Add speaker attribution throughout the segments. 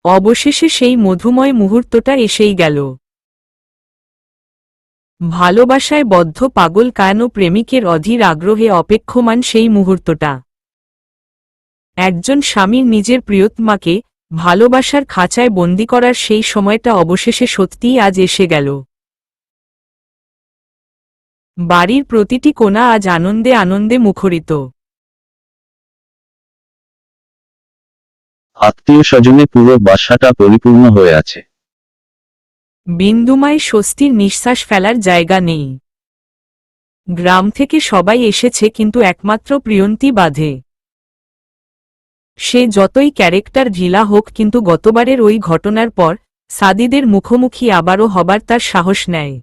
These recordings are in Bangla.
Speaker 1: অবশেষে সেই মধুময় মুহূর্তটা এসেই গেল। ভালোবাসায় বদ্ধ পাগল কায়ানো প্রেমিকের অধীর আগ্রহে অপেক্ষমান সেই মুহূর্তটা। একজন স্বামীর নিজের প্রিয়তমাকে ভালোবাসার খাঁচায় বন্দি করার সেই সময়টা অবশেষে সত্যিই আজ এসে গেল। বাড়ির প্রতিটি কোণা আজ আনন্দে আনন্দে মুখরিত।
Speaker 2: আত্মীয় স্বজনে পুরো বাসাটা পরিপূর্ণ হয়ে আছে।
Speaker 1: বিন্দুমায় স্বস্তির নিঃশ্বাস ফেলার জায়গা নেই। গ্রাম থেকে সবাই এসেছে, কিন্তু একমাত্র প্রিয়ন্তী বাধে। সে যতই ক্যারেক্টার ঢিলা হোক, কিন্তু গতবারের ওই ঘটনার পর সাদিদের মুখোমুখি আবারও হবার তার সাহস নেয়।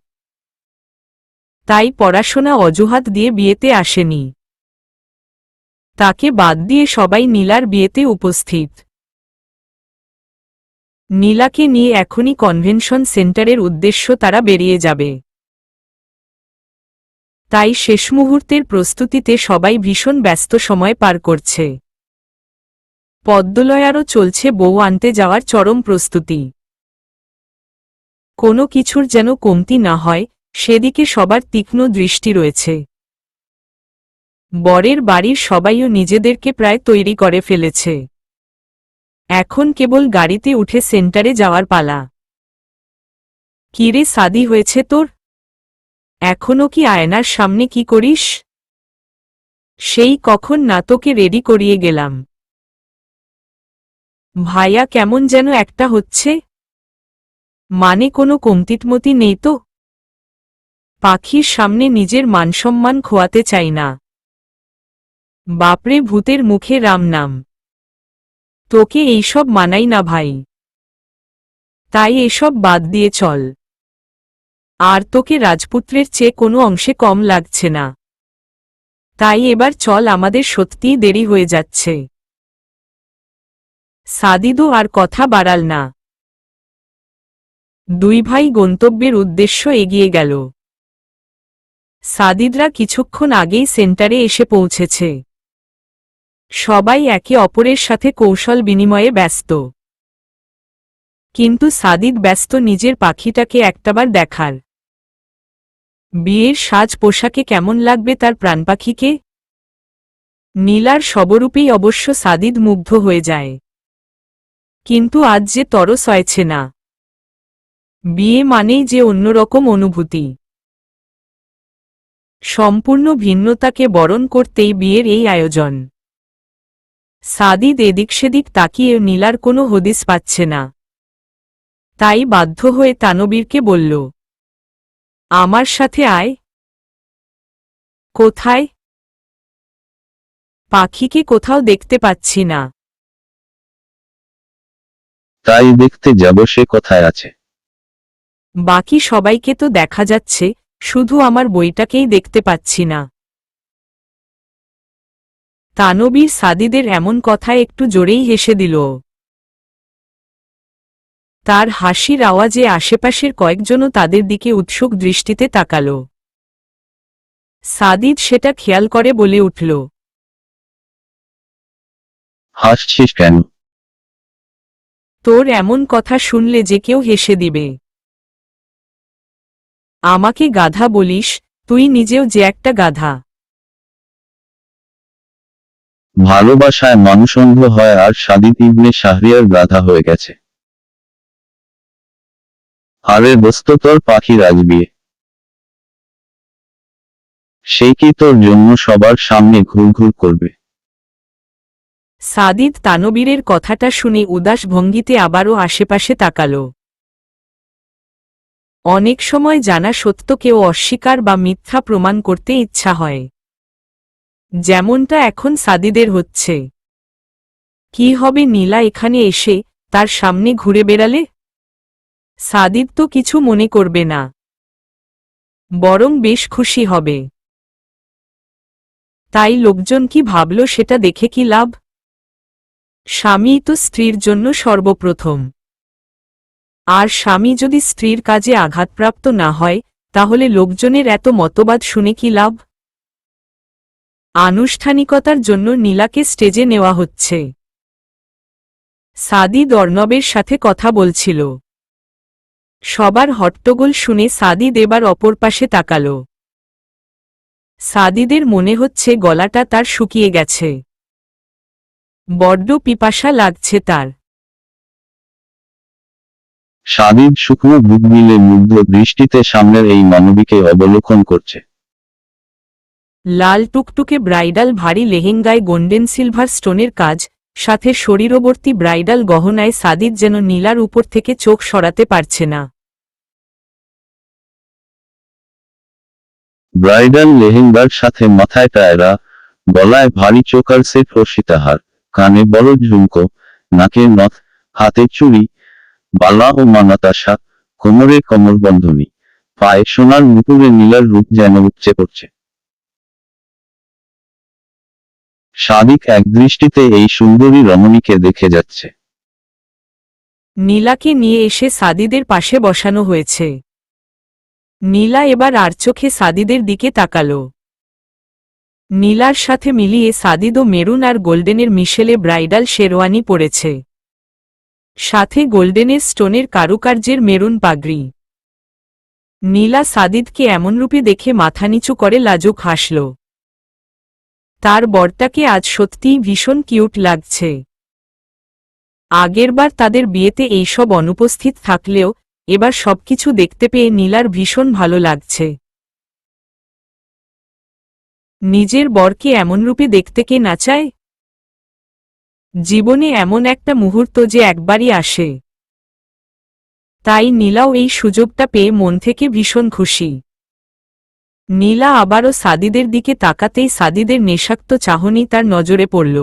Speaker 1: তাই পড়াশোনা অজুহাত দিয়ে বিয়েতে আসেনি। তাকে বাদ দিয়ে সবাই নীলার বিয়েতে উপস্থিত। নীলাকে নিয়ে এখনই কনভেনশন সেন্টারের উদ্দেশ্য তারা বেরিয়ে যাবে। তাই শেষ মুহূর্তের প্রস্তুতিতে সবাই ভীষণ ব্যস্ত সময় পার করছে। পদ্মলয়ারও চলছে বউ আনতে যাওয়ার চরম প্রস্তুতি। কোনো কিছুর যেন কমতি না হয়, সেদিকে সবার তীক্ষ্ণ দৃষ্টি রয়েছে। বরের বাড়ির সবাইও নিজেদেরকে প্রায় তৈরি করে ফেলেছে। এখন কেবল গাড়িতে উঠে সেন্টারে যাওয়ার পালা। কিরে সাদি, হয়েছে তোর? এখনো কি আয়নার সামনে কি করিস? সেই কখন না তোকে রেডি করিয়ে গেলাম। ভাইয়া কেমন যেন একটা হচ্ছে, মানে কোনো কমতিটমতি নেই তো? পাখির সামনে নিজের মানসম্মান খোয়াতে চাই না। বাপরে, ভূতের মুখে রাম নাম। তোকে এইসব মানাই না ভাই। তাই এসব বাদ দিয়ে চল। আর তোকে রাজপুত্রের চেয়ে কোনো অংশে কম লাগছে না। তাই এবার চল, আমাদের সত্যিই দেরি হয়ে যাচ্ছে। সাদিদও আর কথা বাড়াল না। দুই ভাই গন্তব্যের উদ্দেশ্য এগিয়ে গেল। সাদিদরা কিছুক্ষণ আগেই সেন্টারে এসে পৌঁছেছে। সবাই একে অপরের সাথে কৌশল বিনিময়ে ব্যস্ত। কিন্তু সাদিদ ব্যস্ত নিজের পাখিটাকে একটাবার দেখার। বিয়ের সাজ পোশাকে কেমন লাগবে তার প্রাণপাখিকে। নীলার সবরূপেই অবশ্য সাদিদ মুগ্ধ হয়ে যায়। কিন্তু আজ যে তরস হয়েছে না। বিয়ে মানেই যে অন্যরকম অনুভূতি। সম্পূর্ণ ভিন্নতাকে বরণ করতেই বিয়ের এই আয়োজন। সাদিদ এদিক সেদিক তাকিয়ে নীলার কোনো হদিস পাচ্ছে না। তাই বাধ্য হয়ে তানবীরকে বলল, আমার সাথে আয়। কোথায়? পাখিকে কোথাও দেখতে পাচ্ছি না।
Speaker 2: তাই দেখতে যাব সে কোথায় আছে।
Speaker 1: বাকি সবাইকে তো দেখা যাচ্ছে, শুধু আমার বইটাকেই দেখতে পাচ্ছি না। তানবীর সাদিদের এমন কথায় একটু জোরেই হেসে দিল। তার হাসির আওয়াজে আশেপাশের কয়েকজনও তাদের দিকে উৎসুক দৃষ্টিতে তাকাল। সাদিদ সেটা খেয়াল করে বলে উঠল,
Speaker 2: হাসছিস কেন?
Speaker 1: তোর এমন কথা শুনলে যে কেউ হেসে দিবে। আমাকে গাধা বলিস? তুই নিজেও যে একটা গাধা।
Speaker 2: ভালোবাসায় মানুষ অন্ধ হয়, আর সাদিদ ইবনে শাহরিয়ার গাধা হয়ে গেছে। আরে দোস্ত, তোর পাখি রাজবিয়ে। সেই কি তোর জন্য সবার সামনে ঘুরঘুর করবে?
Speaker 1: সাদিদ তানবীরের কথাটা শুনে উদাস ভঙ্গিতে আবারও আশেপাশে তাকাল। অনেক সময় জানা সত্যকেও অস্বীকার বা মিথ্যা প্রমাণ করতে ইচ্ছা হয়, যেমনটা এখন সাদিদের হচ্ছে। কি হবে নীলা এখানে এসে তার সামনে ঘুরে বেড়ালে? সাদিদ তো কিছু মনে করবে না, বরং বেশ খুশি হবে। তাই লোকজন কি ভাবল সেটা দেখে কি লাভ? স্বামীই তো স্ত্রীর জন্য সর্বপ্রথম। আর স্বামী যদি স্ত্রীর কাজে আঘাতপ্রাপ্ত না হয়, তাহলে লোকজনের এত মতবাদ শুনে কি লাভ? আনুষ্ঠানিকতার জন্য নীলাকে স্টেজে নেওয়া হচ্ছে। সাদিদ অর্ণবের সাথে কথা বলছিল। সবার হট্টগোল শুনে সাদিদ এবার অপর পাশে তাকাল। সাদিদের মনে হচ্ছে গলাটা তার শুকিয়ে গেছে। বড্ড পিপাসা লাগছে তার।
Speaker 2: সাদিদ শুকনো বুক মিলে মুগ্ধ দৃষ্টিতে সামনের এই মানবীকে অবলোকন করছে।
Speaker 1: লাল টুকটুকে ব্রাইডাল ভারী লেহেঙ্গায় গোল্ডেন সিলভার স্টোনের কাজ, সাথে শরীরবর্তী ব্রাইডাল গহনায় সাদিদ যেন নীলার উপর থেকে চোখ সরাতে পারছে না।
Speaker 2: ব্রাইডাল লেহেঙ্গার সাথে মাথায় টায়রা, গলায় ভারী চোকার সেট ও সীতাহার, কানে বড় ঝুমকো, নাকে নথ, হাতে চুড়ি, বালা ও মানাতাসা, কোমরে কমরবন্ধনী, পায়ে সোনার মুকুরে নীলার রূপ যেন উপচে পড়ছে। সাদিক একদৃষ্টিতে এই সুন্দরী রমণীকে দেখে যাচ্ছে।
Speaker 1: নীলাকে নিয়ে এসে সাদিদের পাশে বসানো হয়েছে। নীলা এবার আর চোখে সাদিদের দিকে তাকাল। নীলার সাথে মিলিয়ে সাদিদও মেরুন আর গোল্ডেনের মিশেলে ব্রাইডাল শেরওয়ানি পরেছে, সাথে গোল্ডেনের স্টোনের কারুকার্যের মেরুন পাগড়ি। নীলা সাদিদকে এমন রূপে দেখে মাথা নিচু করে লাজুক হাসল। তার বরটাকে আজ সত্যিই ভীষণ কিউট লাগছে। আগেরবার তাদের বিয়েতে এইসব অনুপস্থিত থাকলেও এবার সবকিছু দেখতে পেয়ে নীলার ভীষণ ভালো লাগছে। নিজের বরকে এমন রূপে দেখতে কে না চায়? জীবনে এমন একটা মুহূর্ত যে একবারই আসে। তাই নীলাও এই সুযোগটা পেয়ে মন থেকে ভীষণ খুশি। নীলা আবারও সাদিদের দিকে তাকাতেই সাদিদের নেশাক্ত চাহনি তার নজরে পড়ল।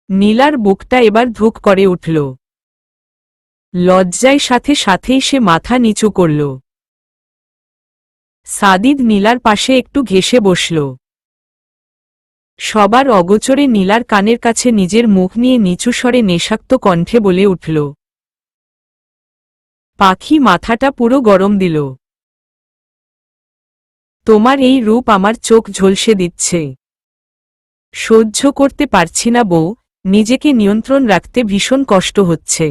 Speaker 1: নীলার বুকটা এবার ধুক করে উঠল। লজ্জায় সাথে সাথেই সে মাথা নিচু করল। সাদিদ নীলার পাশে একটু ঘেঁষে বসল। সবার অগোচরে নীলার কানের কাছে নিজের মুখ নিয়ে নিচু স্বরে নেশাক্ত কণ্ঠে বলে উঠল, পাখি মাথাটা পুরো গরম দিল। তোমার এই রূপ আমার চোখ ঝলসে দিচ্ছে। সহ্য করতে পারছি না বউ, নিজেকে নিয়ন্ত্রণ রাখতে ভীষণ কষ্ট হচ্ছে।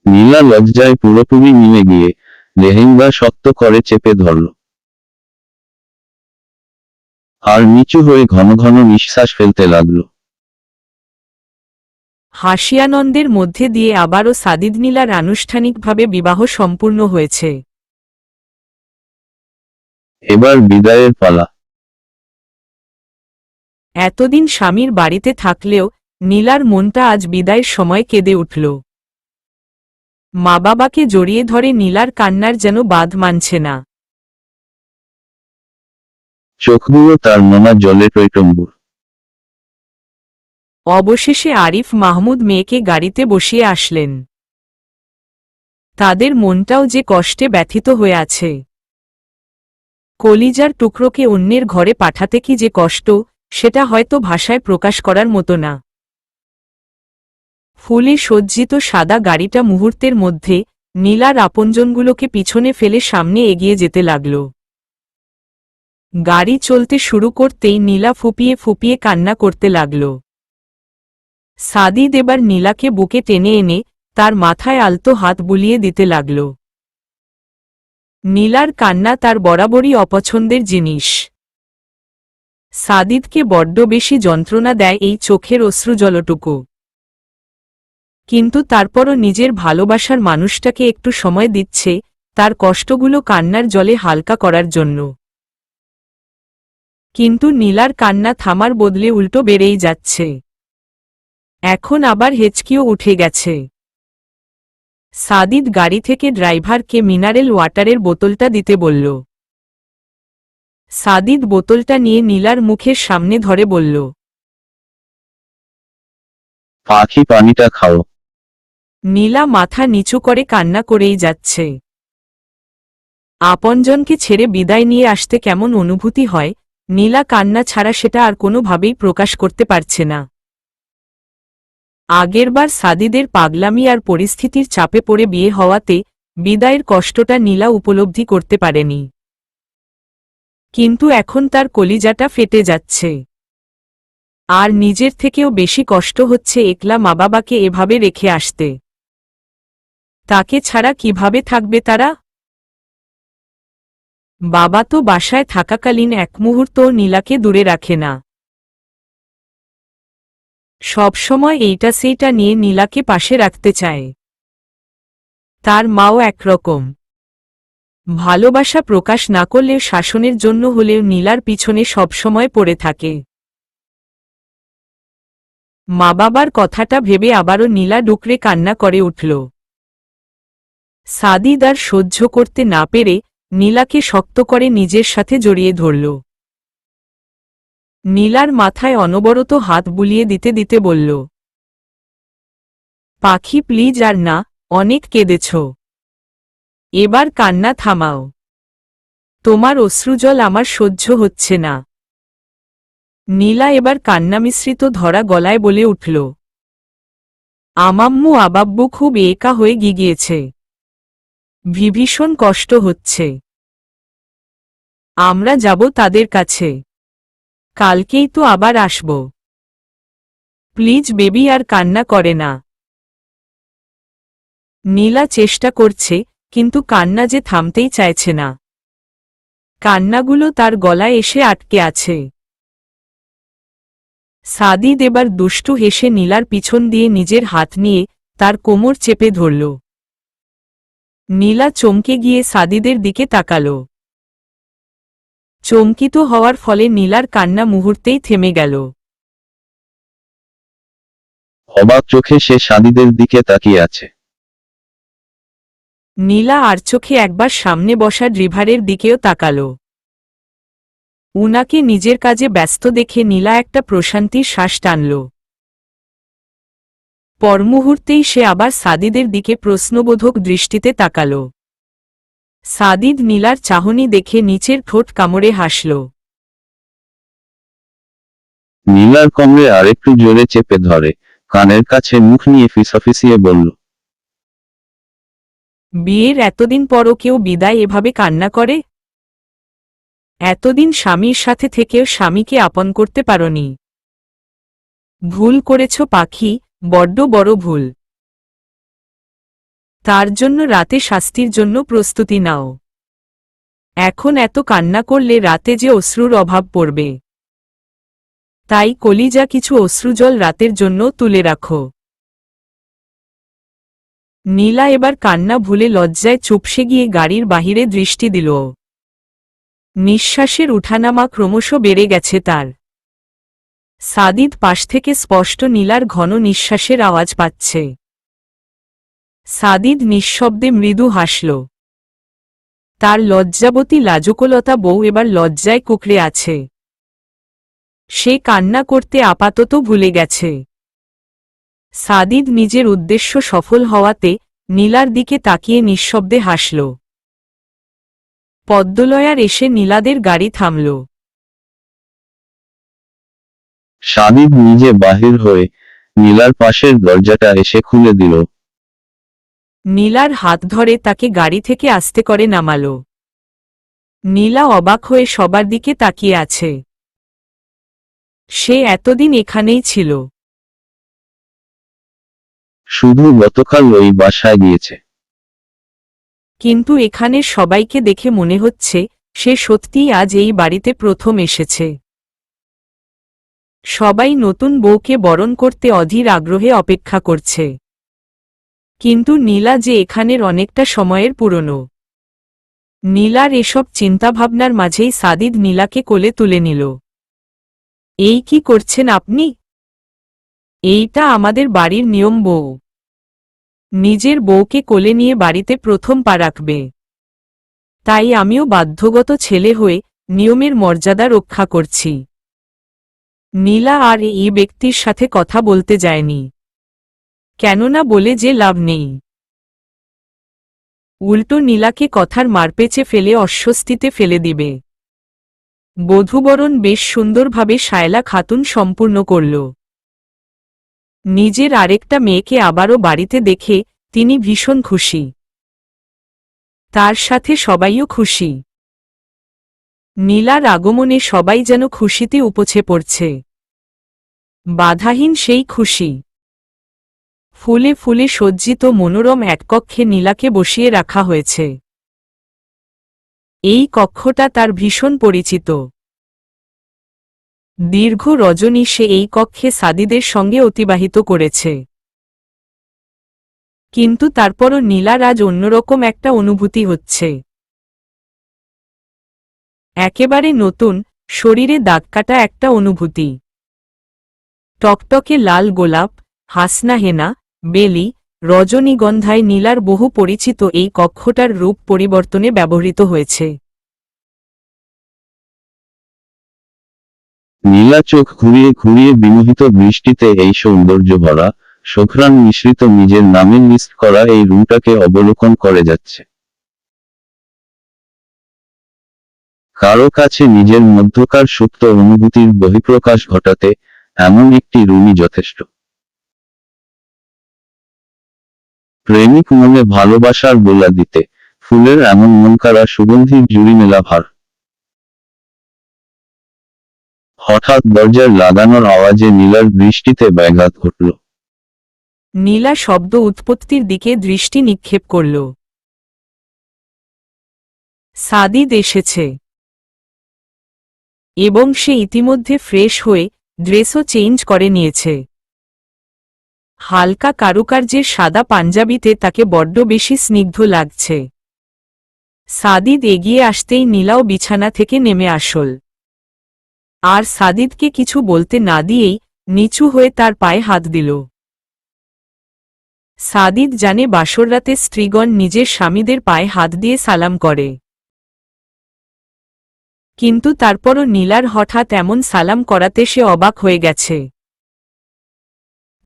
Speaker 2: নীলা লজ্জায় পুরোপুরি নিমে গিয়ে লেহেঙ্গা শক্ত করে চেপে ধরল। আর নিচু হয়ে ঘন ঘন নিঃশ্বাস ফেলতে লাগল।
Speaker 1: হাসিয়ানন্দের মধ্যে দিয়ে আবারও সাদিদ নীলার আনুষ্ঠানিকভাবে বিবাহ সম্পূর্ণ হয়েছে।
Speaker 2: এবার বিদায়ের পালা।
Speaker 1: এতদিন স্বামীর বাড়িতে থাকলেও নীলার মনটা আজ বিদায়ের সময় কেঁদে উঠল। মা বাবাকে জড়িয়ে ধরে নীলার কান্নার যেন বাঁধ মানছে না।
Speaker 2: চোখগুলো তার নোনা জলে টইটম্বুর।
Speaker 1: অবশেষে আরিফ মাহমুদ মেয়েকে গাড়িতে বসিয়ে আসলেন। তাদের মনটাও যে কষ্টে ব্যথিত হয়ে আছে। কলিজার টুকরোকে অন্যের ঘরে পাঠাতে কি যে কষ্ট, সেটা হয়তো ভাষায় প্রকাশ করার মতো না। ফুলে সজ্জিত সাদা গাড়িটা মুহূর্তের মধ্যে নীলার আপনজনগুলোকে পিছনে ফেলে সামনে এগিয়ে যেতে লাগল। গাড়ি চলতে শুরু করতেই নীলা ফুপিয়ে ফুপিয়ে কান্না করতে লাগল। সাদিদ এবার নীলাকে বুকে টেনে এনে তার মাথায় আলতো হাত বুলিয়ে দিতে লাগল। নীলার কান্না তার বরাবরই অপছন্দের জিনিস। সাদিদকে বড্ড বেশি যন্ত্রণা দেয় এই চোখের অশ্রুজলটুকু। কিন্তু তারপরও নিজের ভালোবাসার মানুষটাকে একটু সময় দিচ্ছে তার কষ্টগুলো কান্নার জলে হালকা করার জন্য। কিন্তু নীলার কান্না থামার বদলে উল্টো বেড়েই যাচ্ছে। এখন আবার হেঁচকিও উঠে গেছে। সাদিদ গাড়ি থেকে ড্রাইভারকে মিনারেল ওয়াটারের বোতলটা দিতে বলল। সাদিদ বোতলটা নিয়ে নীলার মুখের সামনে ধরে বলল,
Speaker 2: পাখি পানিটা খাও।
Speaker 1: নীলা মাথা নিচু করে কান্না করেই যাচ্ছে। আপনজনকে ছেড়ে বিদায় নিয়ে আসতে কেমন অনুভূতি হয়, নীলা কান্না ছাড়া সেটা আর কোনোভাবেই প্রকাশ করতে পারছে না। আগেরবার সাদিদের পাগলামি আর পরিস্থিতির চাপে পড়ে বিয়ে হওয়াতে বিদায়ের কষ্টটা নীলা উপলব্ধি করতে পারেনি। কিন্তু এখন তার কলিজাটা ফেটে যাচ্ছে। আর নিজের থেকেও বেশি কষ্ট হচ্ছে একলা মা বাবাকে এভাবে রেখে আসতে। তাকে ছাড়া কিভাবে থাকবে তারা? বাবা তো বাসায় থাকাকালীন এক মুহূর্তও নীলাকে দূরে রাখে না। সবসময় এইটা সেইটা নিয়ে নীলাকে পাশে রাখতে চায়। তার মাও একরকম। ভালোবাসা প্রকাশ না করলেও শাসনের জন্য হলেও নীলার পিছনে সবসময় পড়ে থাকে। মা বাবার কথাটা ভেবে আবারও নীলা ডুকরে কান্না করে উঠল। সাদিদ আর সহ্য করতে না পেরে নীলাকে শক্ত করে নিজের সাথে জড়িয়ে ধরল। নীলার মাথায় অনবরত হাত বুলিয়ে দিতে দিতে বলল, পাখি প্লিজ আর না, অনেক কেঁদেছ। এবার কান্না থামাও। তোমার অশ্রুজল আমার সহ্য হচ্ছে না। নীলা এবার কান্না মিশ্রিত ধরা গলায় বলে উঠল, আমাম্মু আবাব্বু খুব একা হয়ে গিয়েছে। ভীষণ কষ্ট হচ্ছে। আমরা যাব তাদের কাছে। কালকেই তো আবার আসব। প্লিজ বেবি আর কান্না করে না। নীলা চেষ্টা করছে, কিন্তু কান্না যে থামতেই চাইছে না। কান্নাগুলো তার গলায় এসে আটকে আছে। সাদিদ এবার দুষ্টু হেসে নীলার পিছন দিয়ে নিজের হাত নিয়ে তার কোমর চেপে ধরল। নীলা চমকে গিয়ে সাদিদের দিকে তাকাল। চমকিত হওয়ার ফলে নীলার কান্না মুহূর্তেই থেমে গেল।
Speaker 2: অবাক চোখে সে সাদিদের দিকে তাকিয়ে আছে।
Speaker 1: নীলা আর চোখে একবার সামনে বসা ড্রিভারের দিকেও তাকাল। উনাকে নিজের কাজে ব্যস্ত দেখে নীলা একটা প্রশান্তির শ্বাস টানল। পরমুহূর্তেই সে আবার সাদিদের দিকে প্রশ্নবোধক দৃষ্টিতে তাকাল। সাদিদ নীলার চাহনি দেখে নিচের ঠোঁট কামড়ে হাসল।
Speaker 2: নীলার কোমরে আরেকটু জোরে চেপে ধরে কানের কাছে মুখ নিয়ে ফিসফিসিয়ে বলল,
Speaker 1: বিয়ের এতদিন পরও কেউ বিদায় এভাবে কান্না করে? এতদিন স্বামীর সাথে থেকেও স্বামীকে আপন করতে পারোনি। ভুল করেছ পাখি, বড্ড বড় ভুল। তার জন্য রাতে শাস্তির জন্য প্রস্তুতি নাও। এখন এত কান্না করলে রাতে যে অশ্রুর অভাব পড়বে। তাই কলিজা কিছু অশ্রুজল রাতের জন্য তুলে রাখো। নীলা এবার কান্না ভুলে লজ্জায় চুপসে গিয়ে গাড়ির বাহিরে দৃষ্টি দিল। নিঃশ্বাসের উঠানামা ক্রমশ বেড়ে গেছে তার। সাদিদ পাশ থেকে স্পষ্ট নীলার ঘন নিঃশ্বাসের আওয়াজ পাচ্ছে। সাদিদ নিঃশব্দে মৃদু হাসল। তার লজ্জাবতী লাজুকলতা বউ এবার লজ্জায় কুঁকড়ে আছে। সে কান্না করতে আপাতত ভুলে গেছে। সাদিদ নিজের উদ্দেশ্য সফল হওয়াতে নীলার দিকে তাকিয়ে নিঃশব্দে হাসল। পদ্মলয়ার এসে নীলাদের গাড়ি থামল।
Speaker 2: সাদিদ নিজে বাহির হয়ে নীলার পাশের দরজাটা এসে খুলে দিল।
Speaker 1: নীলার হাত ধরে তাকে গাড়ি থেকে আস্তে করে নামাল। নীলা অবাক হয়ে সবার দিকে তাকিয়ে আছে। সে এতদিন এখানেই ছিল।
Speaker 2: শুধু গতকাল ওই বাসায় গিয়েছে।
Speaker 1: কিন্তু এখানের সবাইকে দেখে মনে হচ্ছে সে সত্যিই আজ এই বাড়িতে প্রথম এসেছে। সবাই নতুন বউকে বরণ করতে অধীর আগ্রহে অপেক্ষা করছে। কিন্তু নীলা যে এখানের অনেকটা সময়ের পুরনো। নীলার এসব চিন্তাভাবনার মাঝেই সাদিদ নীলাকে কোলে তুলে নিল। এই কি করছেন আপনি? এইটা আমাদের বাড়ির নিয়ম বউ। নিজের বউকে কোলে নিয়ে বাড়িতে প্রথম পা রাখবে। তাই আমিও বাধ্যগত ছেলে হয়ে নিয়মের মর্যাদা রক্ষা করছি। নীলা আর এই ব্যক্তির সাথে কথা বলতে যায়নি। কেননা বলে যে লাভ নেই। উল্টো নীলাকে কথার মারপেচে ফেলে অস্বস্তিতে ফেলে দিবে। বধূবরণ বেশ সুন্দরভাবে শায়লা খাতুন সম্পূর্ণ করল। নিজের আরেকটা মেয়েকে আবারও বাড়িতে দেখে তিনি ভীষণ খুশি। তার সাথে সবাইও খুশি। নীলার আগমনে সবাই যেন খুশিতে উপচে পড়ছে। বাধাহীন সেই খুশি। ফুলে ফুলে সজ্জিত মনোরম এক কক্ষে নীলাকে বসিয়ে রাখা হয়েছে। এই কক্ষটা তার ভীষণ পরিচিত। দীর্ঘ রজনী সে এই কক্ষে সাদিদের সঙ্গে অতিবাহিত করেছে। কিন্তু তারপরও নীলার আজ অন্যরকম একটা অনুভূতি হচ্ছে। একেবারে নতুন, শরীরে দাগকাটা একটা অনুভূতি। টকটকে লাল গোলাপ, হাসনা হেনা, বেলি, রজনীগন্ধায় নীলার বহু পরিচিত এই কক্ষটার রূপ পরিবর্তনে ব্যবহৃত হয়েছে।
Speaker 2: নীলা চোখ ঘুরিয়ে ঘুরিয়ে বিমোহিত দৃষ্টিতে এই সৌন্দর্য ভরা, সুঘ্রাণ মিশ্রিত নিজের নামে লিস্ট করা এই রুমটাকে অবলোকন করে যাচ্ছে। কারো কাছে নিজের মধ্যকার সুপ্ত অনুভূতির বহিঃপ্রকাশ ঘটাতে এমন একটি রুমই যথেষ্ট। প্রেমিক মনে ভালোবাসার বোলা দিতে ফুলের এমন মনকাড়া সুগন্ধির জুড়ি মেলা ভার। হঠাৎ দরজার লাগানোর আওয়াজে নীলার দৃষ্টিতে ব্যাঘাত ঘটল।
Speaker 1: নীলা শব্দ উৎপত্তির দিকে দৃষ্টি নিক্ষেপ করল। সাদিদ এসেছে এবং সে ইতিমধ্যে ফ্রেশ হয়ে ড্রেসও চেঞ্জ করে নিয়েছে। হালকা কারুকার্যের সাদা পাঞ্জাবিতে তাকে বড্ড বেশি স্নিগ্ধ লাগছে। সাদিদ এগিয়ে আসতেই নীলাও বিছানা থেকে নেমে আসল। আর সাদিদকে কিছু বলতে না দিয়েই নিচু হয়ে তার পায়ে হাত দিল। সাদিদ জানে বাসররাতে স্ত্রীগণ নিজের স্বামীদের পায়ে হাত দিয়ে সালাম করে। কিন্তু তারপরও নীলার হঠাৎ এমন সালাম করাতে সে অবাক হয়ে গেছে।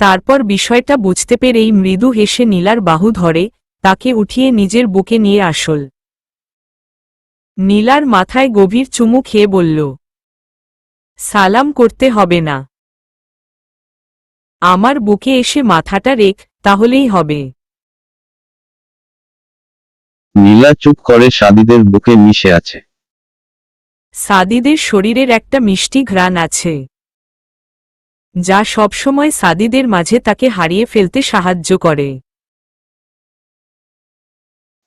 Speaker 1: তারপর বিষয়টা বুঝতে পেরেই মৃদু হেসে নীলার বাহু ধরে তাকে উঠিয়ে নিজের বুকে নিয়ে আসল। নীলার মাথায় গভীর চুমু খেয়ে বলল, সালাম করতে হবে না, আমার বুকে এসে মাথাটা রেখ, তাহলেই হবে।
Speaker 2: নীলা চুপ করে সাদিদের বুকে মিশে আছে।
Speaker 1: সাদিদের শরীরের একটা মিষ্টি ঘ্রাণ আছে, যা সবসময় সাদিদের মাঝে তাকে হারিয়ে ফেলতে সাহায্য করে।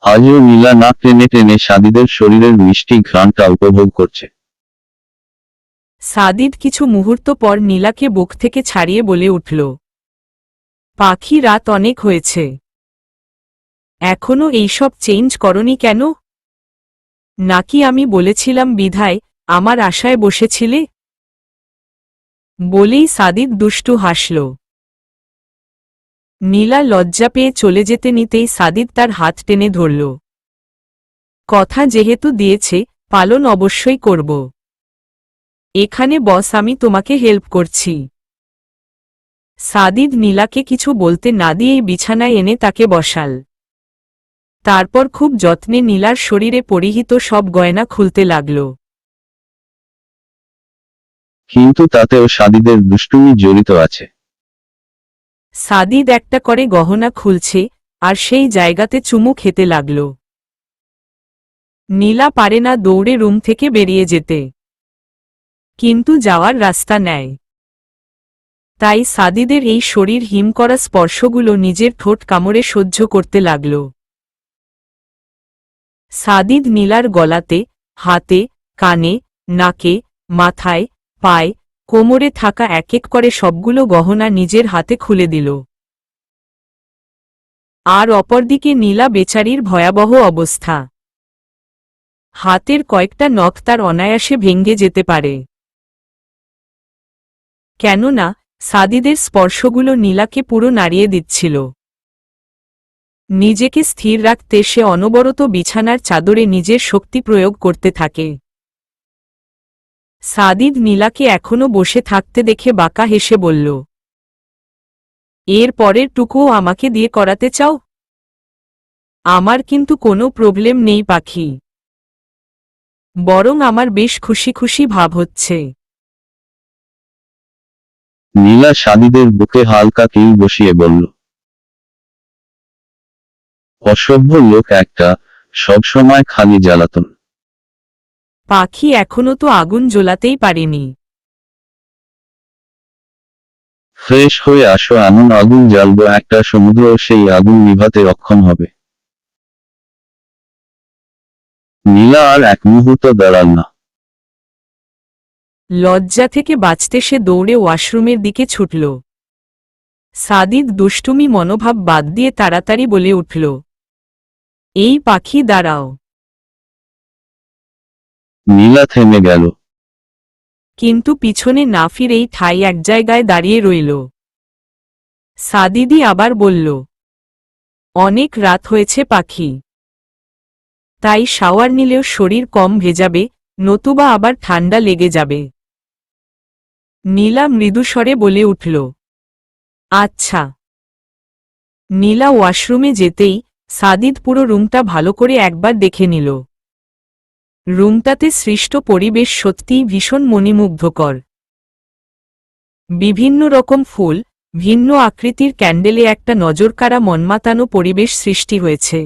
Speaker 2: আজও নীলা নাক টেনে টেনে সাদিদের শরীরের মিষ্টি ঘ্রাণটা উপভোগ করছে।
Speaker 1: সাদিদ কিছু মুহূর্ত পর নীলাকে বুক থেকে ছাড়িয়ে বলে উঠল, পাখি, রাত অনেক হয়েছে, এখনো এইসব চেঞ্জ করনি কেন? নাকি আমি বলেছিলাম বিধায় আমার আশায় বসেছিলে? বলেই সাদিদ দুষ্টু হাসল। নীলা লজ্জা পেয়ে চলে যেতে নিতেই সাদিদ তার হাত টেনে ধরল। কথা যেহেতু দিয়েছে, পালন অবশ্যই করব। এখানে বস, আমি তোমাকে হেল্প করছি। সাদিদ নীলাকে কিছু বলতে না দিয়েই বিছানায় এনে তাকে বসাল। তারপর খুব যত্নে নীলার শরীরে পরিহিত সব গয়না খুলতে লাগল।
Speaker 2: কিন্তু তাতেও সাদিদের দুষ্টুমি জড়িত আছে।
Speaker 1: সাদিদ একটা করে গহনা খুলছে আর সেই জায়গাতে চুমু খেতে লাগল। নীলা পারে না দৌড়ে রুম থেকে বেরিয়ে যেতে, কিন্তু যাওয়ার রাস্তা নেয়। তাই সাদিদের এই শরীর হিম করা স্পর্শগুলো নিজের ঠোঁট কামড়ে সহ্য করতে লাগল। সাদিদ নীলার গলাতে, হাতে, কানে, নাকে, মাথায়, পায়ে, কোমরে থাকা এক এক করে সবগুলো গহনা নিজের হাতে খুলে দিল। আর অপরদিকে নীলা বেচারির ভয়াবহ অবস্থা। হাতের কয়েকটা নখ তার অনায়াসে ভেঙে যেতে পারে। কেননা সাদিদের স্পর্শগুলো নীলাকে পুরো নাড়িয়ে দিচ্ছিল। নিজেকে স্থির রাখতে সে অনবরত বিছানার চাদরে নিজের শক্তি প্রয়োগ করতে থাকে। সাদিদ নীলাকে এখনো বসে থাকতে দেখে বাঁকা হেসে বলল, এর পরের টুকুও আমাকে দিয়ে করাতে চাও? আমার কিন্তু কোনো প্রবলেম নেই পাখি, বরং আমার বেশ খুশি খুশি ভাব হচ্ছে।
Speaker 2: নীলা সাদিদের বুকে হালকা কিল বসিয়ে বলল, অসভ্য লোক একটা, সবসময় খালি জ্বালাতন।
Speaker 1: পাখি, এখনো তো আগুন জ্বলাতেই পারেনি।
Speaker 2: ফ্রেশ হয়ে আসো, এমন আগুন জ্বালবো একটা সমুদ্র সেই আগুন নিভাতে অক্ষম হবে। নীলা আর এক মুহূর্ত দাঁড়াল না।
Speaker 1: লজ্জা থেকে বাঁচতে সে দৌড়ে ওয়াশরুমের দিকে ছুটল। সাদিদ দুষ্টুমি মনোভাব বাদ দিয়ে তাড়াতাড়ি বলে উঠল, এই পাখি দাঁড়াও।
Speaker 2: নীলা থেমে গেল।
Speaker 1: কিন্তু পিছনে না ফিরেই ঠাই এক জায়গায় দাঁড়িয়ে রইল। সাদিদি আবার বলল, অনেক রাত হয়েছে পাখি, তাই শাওয়ার নিলেও শরীর কম ভেজাবে, নতুবা আবার ঠান্ডা লেগে যাবে। নীলা মৃদুস্বরে বলে উঠল, আচ্ছা। নীলা ওয়াশরুমে যেতেই সাদিদ পুরো রুমটা ভালো করে একবার দেখে নিল। রুমটাতে সৃষ্ট পরিবেশ সত্যিই ভীষণ মণিমুগ্ধকর। বিভিন্ন রকম ফুল, ভিন্ন আকৃতির ক্যান্ডেলে একটা নজরকাড়া মনমাতানো পরিবেশ সৃষ্টি হয়েছে।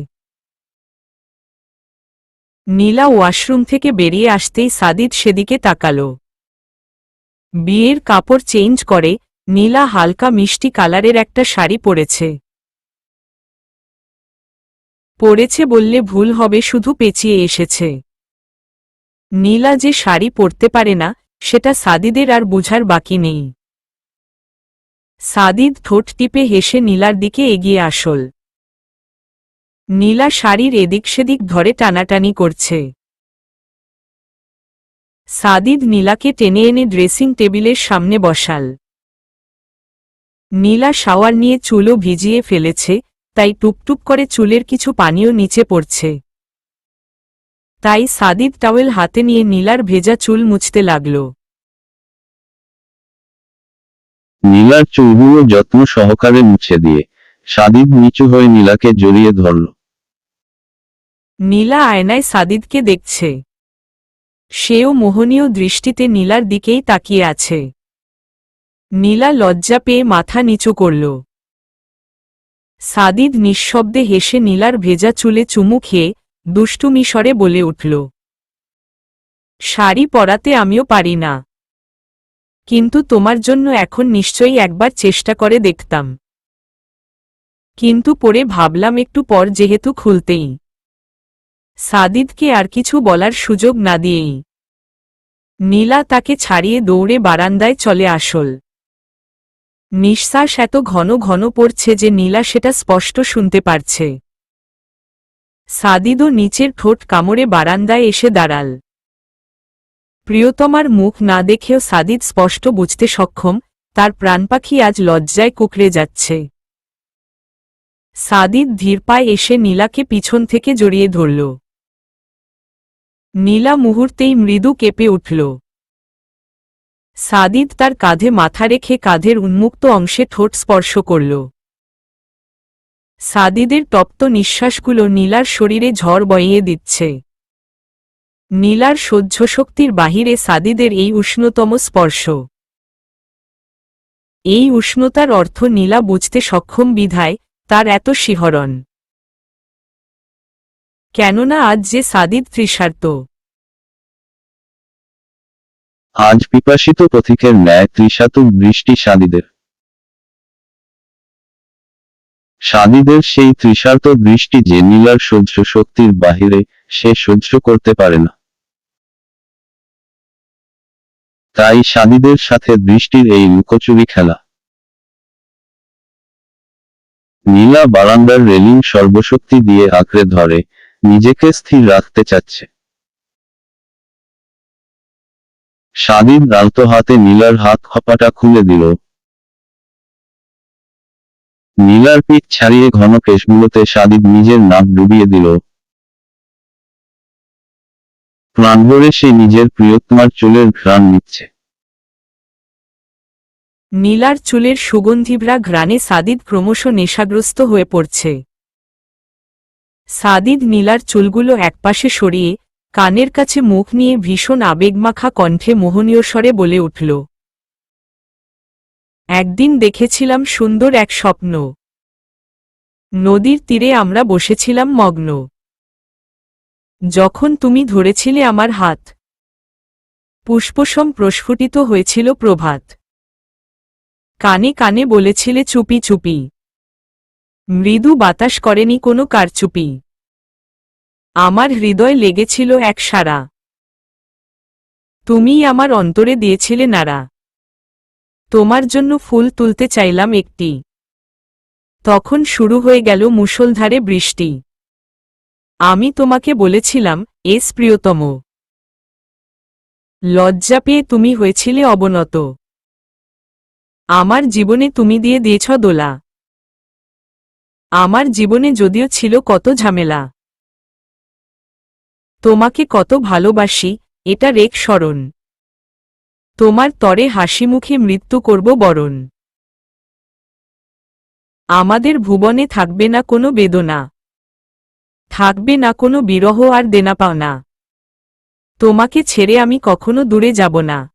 Speaker 1: নীলা ওয়াশরুম থেকে বেরিয়ে আসতেই সাদিদ সেদিকে তাকাল। বিয়ের কাপড় চেঞ্জ করে নীলা হালকা মিষ্টি কালারের একটা শাড়ি পরেছে বললে ভুল হবে, শুধু পেঁচিয়ে এসেছে। নীলা যে শাড়ি পরতে পারে না সেটা সাদিদের আর বোঝার বাকি নেই। সাদিদ ঠোঁট টিপে হেসে নীলার দিকে এগিয়ে আসল। নীলা শাড়ির এদিক সেদিক ধরে টানাটানি করছে। সাদিদ নীলাকে টেনে এনে ড্রেসিং টেবিলের সামনে বসাল। নীলা শাওয়ার নিয়ে চুলও ভিজিয়ে ফেলেছে, তাই টুপটুপ করে চুলের কিছু পানিও নিচে পড়ছে। তাই সাদিদ টাওয়েল হাতে নিয়ে নীলার ভেজা চুল মুছতে লাগল।
Speaker 2: নীলার চুলগুলো যত্ন সহকারে মুছে দিয়ে সাদিদ নিচু হয়ে নীলাকে জড়িয়ে ধরল।
Speaker 1: নীলা আয়নায় সাদিদকে দেখছে। সেও মোহনীয় দৃষ্টিতে নীলার দিকেই তাকিয়ে আছে। নীলা লজ্জা পেয়ে মাথা নিচু করল। সাদিদ নিঃশব্দে হেসে নীলার ভেজা চুলে চুমু খেয়ে দুষ্টুমি স্বরে বলে উঠল, শাড়ি পরাতে আমিও পারি না, কিন্তু তোমার জন্য এখন নিশ্চয়ই একবার চেষ্টা করে দেখতাম। কিন্তু পরে ভাবলাম একটু পর যেহেতু খুলতেই। সাদিদকে আর কিছু বলার সুযোগ না দিয়েই নীলা তাকে ছাড়িয়ে দৌড়ে বারান্দায় চলে আসল। নিঃশ্বাস এত ঘন ঘন পড়ছে যে নীলা সেটা স্পষ্ট শুনতে পারছে। সাদিদও নিচের ঠোঁট কামড়ে বারান্দায় এসে দাঁড়াল। প্রিয়তমার মুখ না দেখেও সাদিদ স্পষ্ট বুঝতে সক্ষম তার প্রাণপাখি আজ লজ্জায় কুকড়ে যাচ্ছে। সাদিদ ধীর পায়ে এসে নীলাকে পিছন থেকে জড়িয়ে ধরল। নীলা মুহূর্তেই মৃদু কেঁপে উঠল। সাদিদ তার কাঁধে মাথা রেখে কাঁধের উন্মুক্ত অংশে ঠোঁট স্পর্শ করল। সাদিদের তপ্ত নিঃশ্বাসগুলো নীলার শরীরে ঝড় বইয়ে দিচ্ছে। নীলার সহ্যশক্তির বাহিরে সাদিদের এই উষ্ণতম স্পর্শ। এই উষ্ণতার অর্থ নীলা বুঝতে সক্ষম বিধায় তার এত শিহরণ। কেননা আজ যে সাদিদ তৃষার্ত।
Speaker 2: আজ পিপাসিত পথিকের ন্যায় তৃষাতুর দৃষ্টি সাদিদের। সাদিদের সেই তৃষার্ত দৃষ্টি যে নীলার সহ্য শক্তির বাহিরে, সে সহ্য করতে পারে না। তাই সাদিদের সাথে দৃষ্টির এই লুকোচুরি খেলা। নীলা বারান্দার রেলিং সর্বশক্তি দিয়ে আঁকড়ে ধরে, নিজেকে স্থির রাখতে চাচ্ছে। সাদিদ আলতো হাতে নীলার হাত খপাটা খুলে দিল। নীলার পিঠ ছাড়িয়ে ঘন কেশগুলোতে সাদিদ নিজের নাক ডুবিয়ে দিল। প্রাণভরে সে নিজের প্রিয়তমার চুলের ঘ্রাণ নিচ্ছে।
Speaker 1: নীলার চুলের সুগন্ধিভরা ঘ্রাণে সাদিদ ক্রমশ নেশাগ্রস্ত হয়ে পড়ছে। সাদিদ নীলার চুলগুলো একপাশে সরিয়ে কানের কাছে মুখ নিয়ে ভীষণ আবেগমাখা কণ্ঠে মোহনীয় স্বরে বলে উঠল, একদিন দেখেছিলাম সুন্দর এক স্বপ্ন। নদীর তীরে আমরা বসেছিলাম মগ্ন। যখন তুমি ধরেছিলে আমার হাত, পুষ্পসম প্রস্ফুটিত হয়েছিল প্রভাত। কানে কানে বলেছিলে চুপি চুপি। মৃদু বাতাস করেনি কোনো কারচুপি। আমার হৃদয় লেগেছিল এক সারা। তুমিই আমার অন্তরে দিয়েছিলে নাড়া। তোমার জন্য ফুল তুলতে চাইলাম একটি। তখন শুরু হয়ে গেল মুষলধারে বৃষ্টি। আমি তোমাকে বলেছিলাম, এস প্রিয়তম। লজ্জা পেয়ে তুমি হয়েছিলে অবনত। আমার জীবনে তুমি দিয়ে দিয়েছ দোলা। আমার জীবনে যদিও ছিল কত ঝামেলা। তোমাকে কত ভালোবাসি, এটা রেখ স্মরণ। তোমার তরে হাসি মুখে মৃত্যু করব বরণ। আমাদের ভুবনে থাকবে না কোনো বেদনা। থাকবে না কোনো বিরহ আর দেনা পাওনা। তোমাকে ছেড়ে আমি কখনো দূরে যাব না।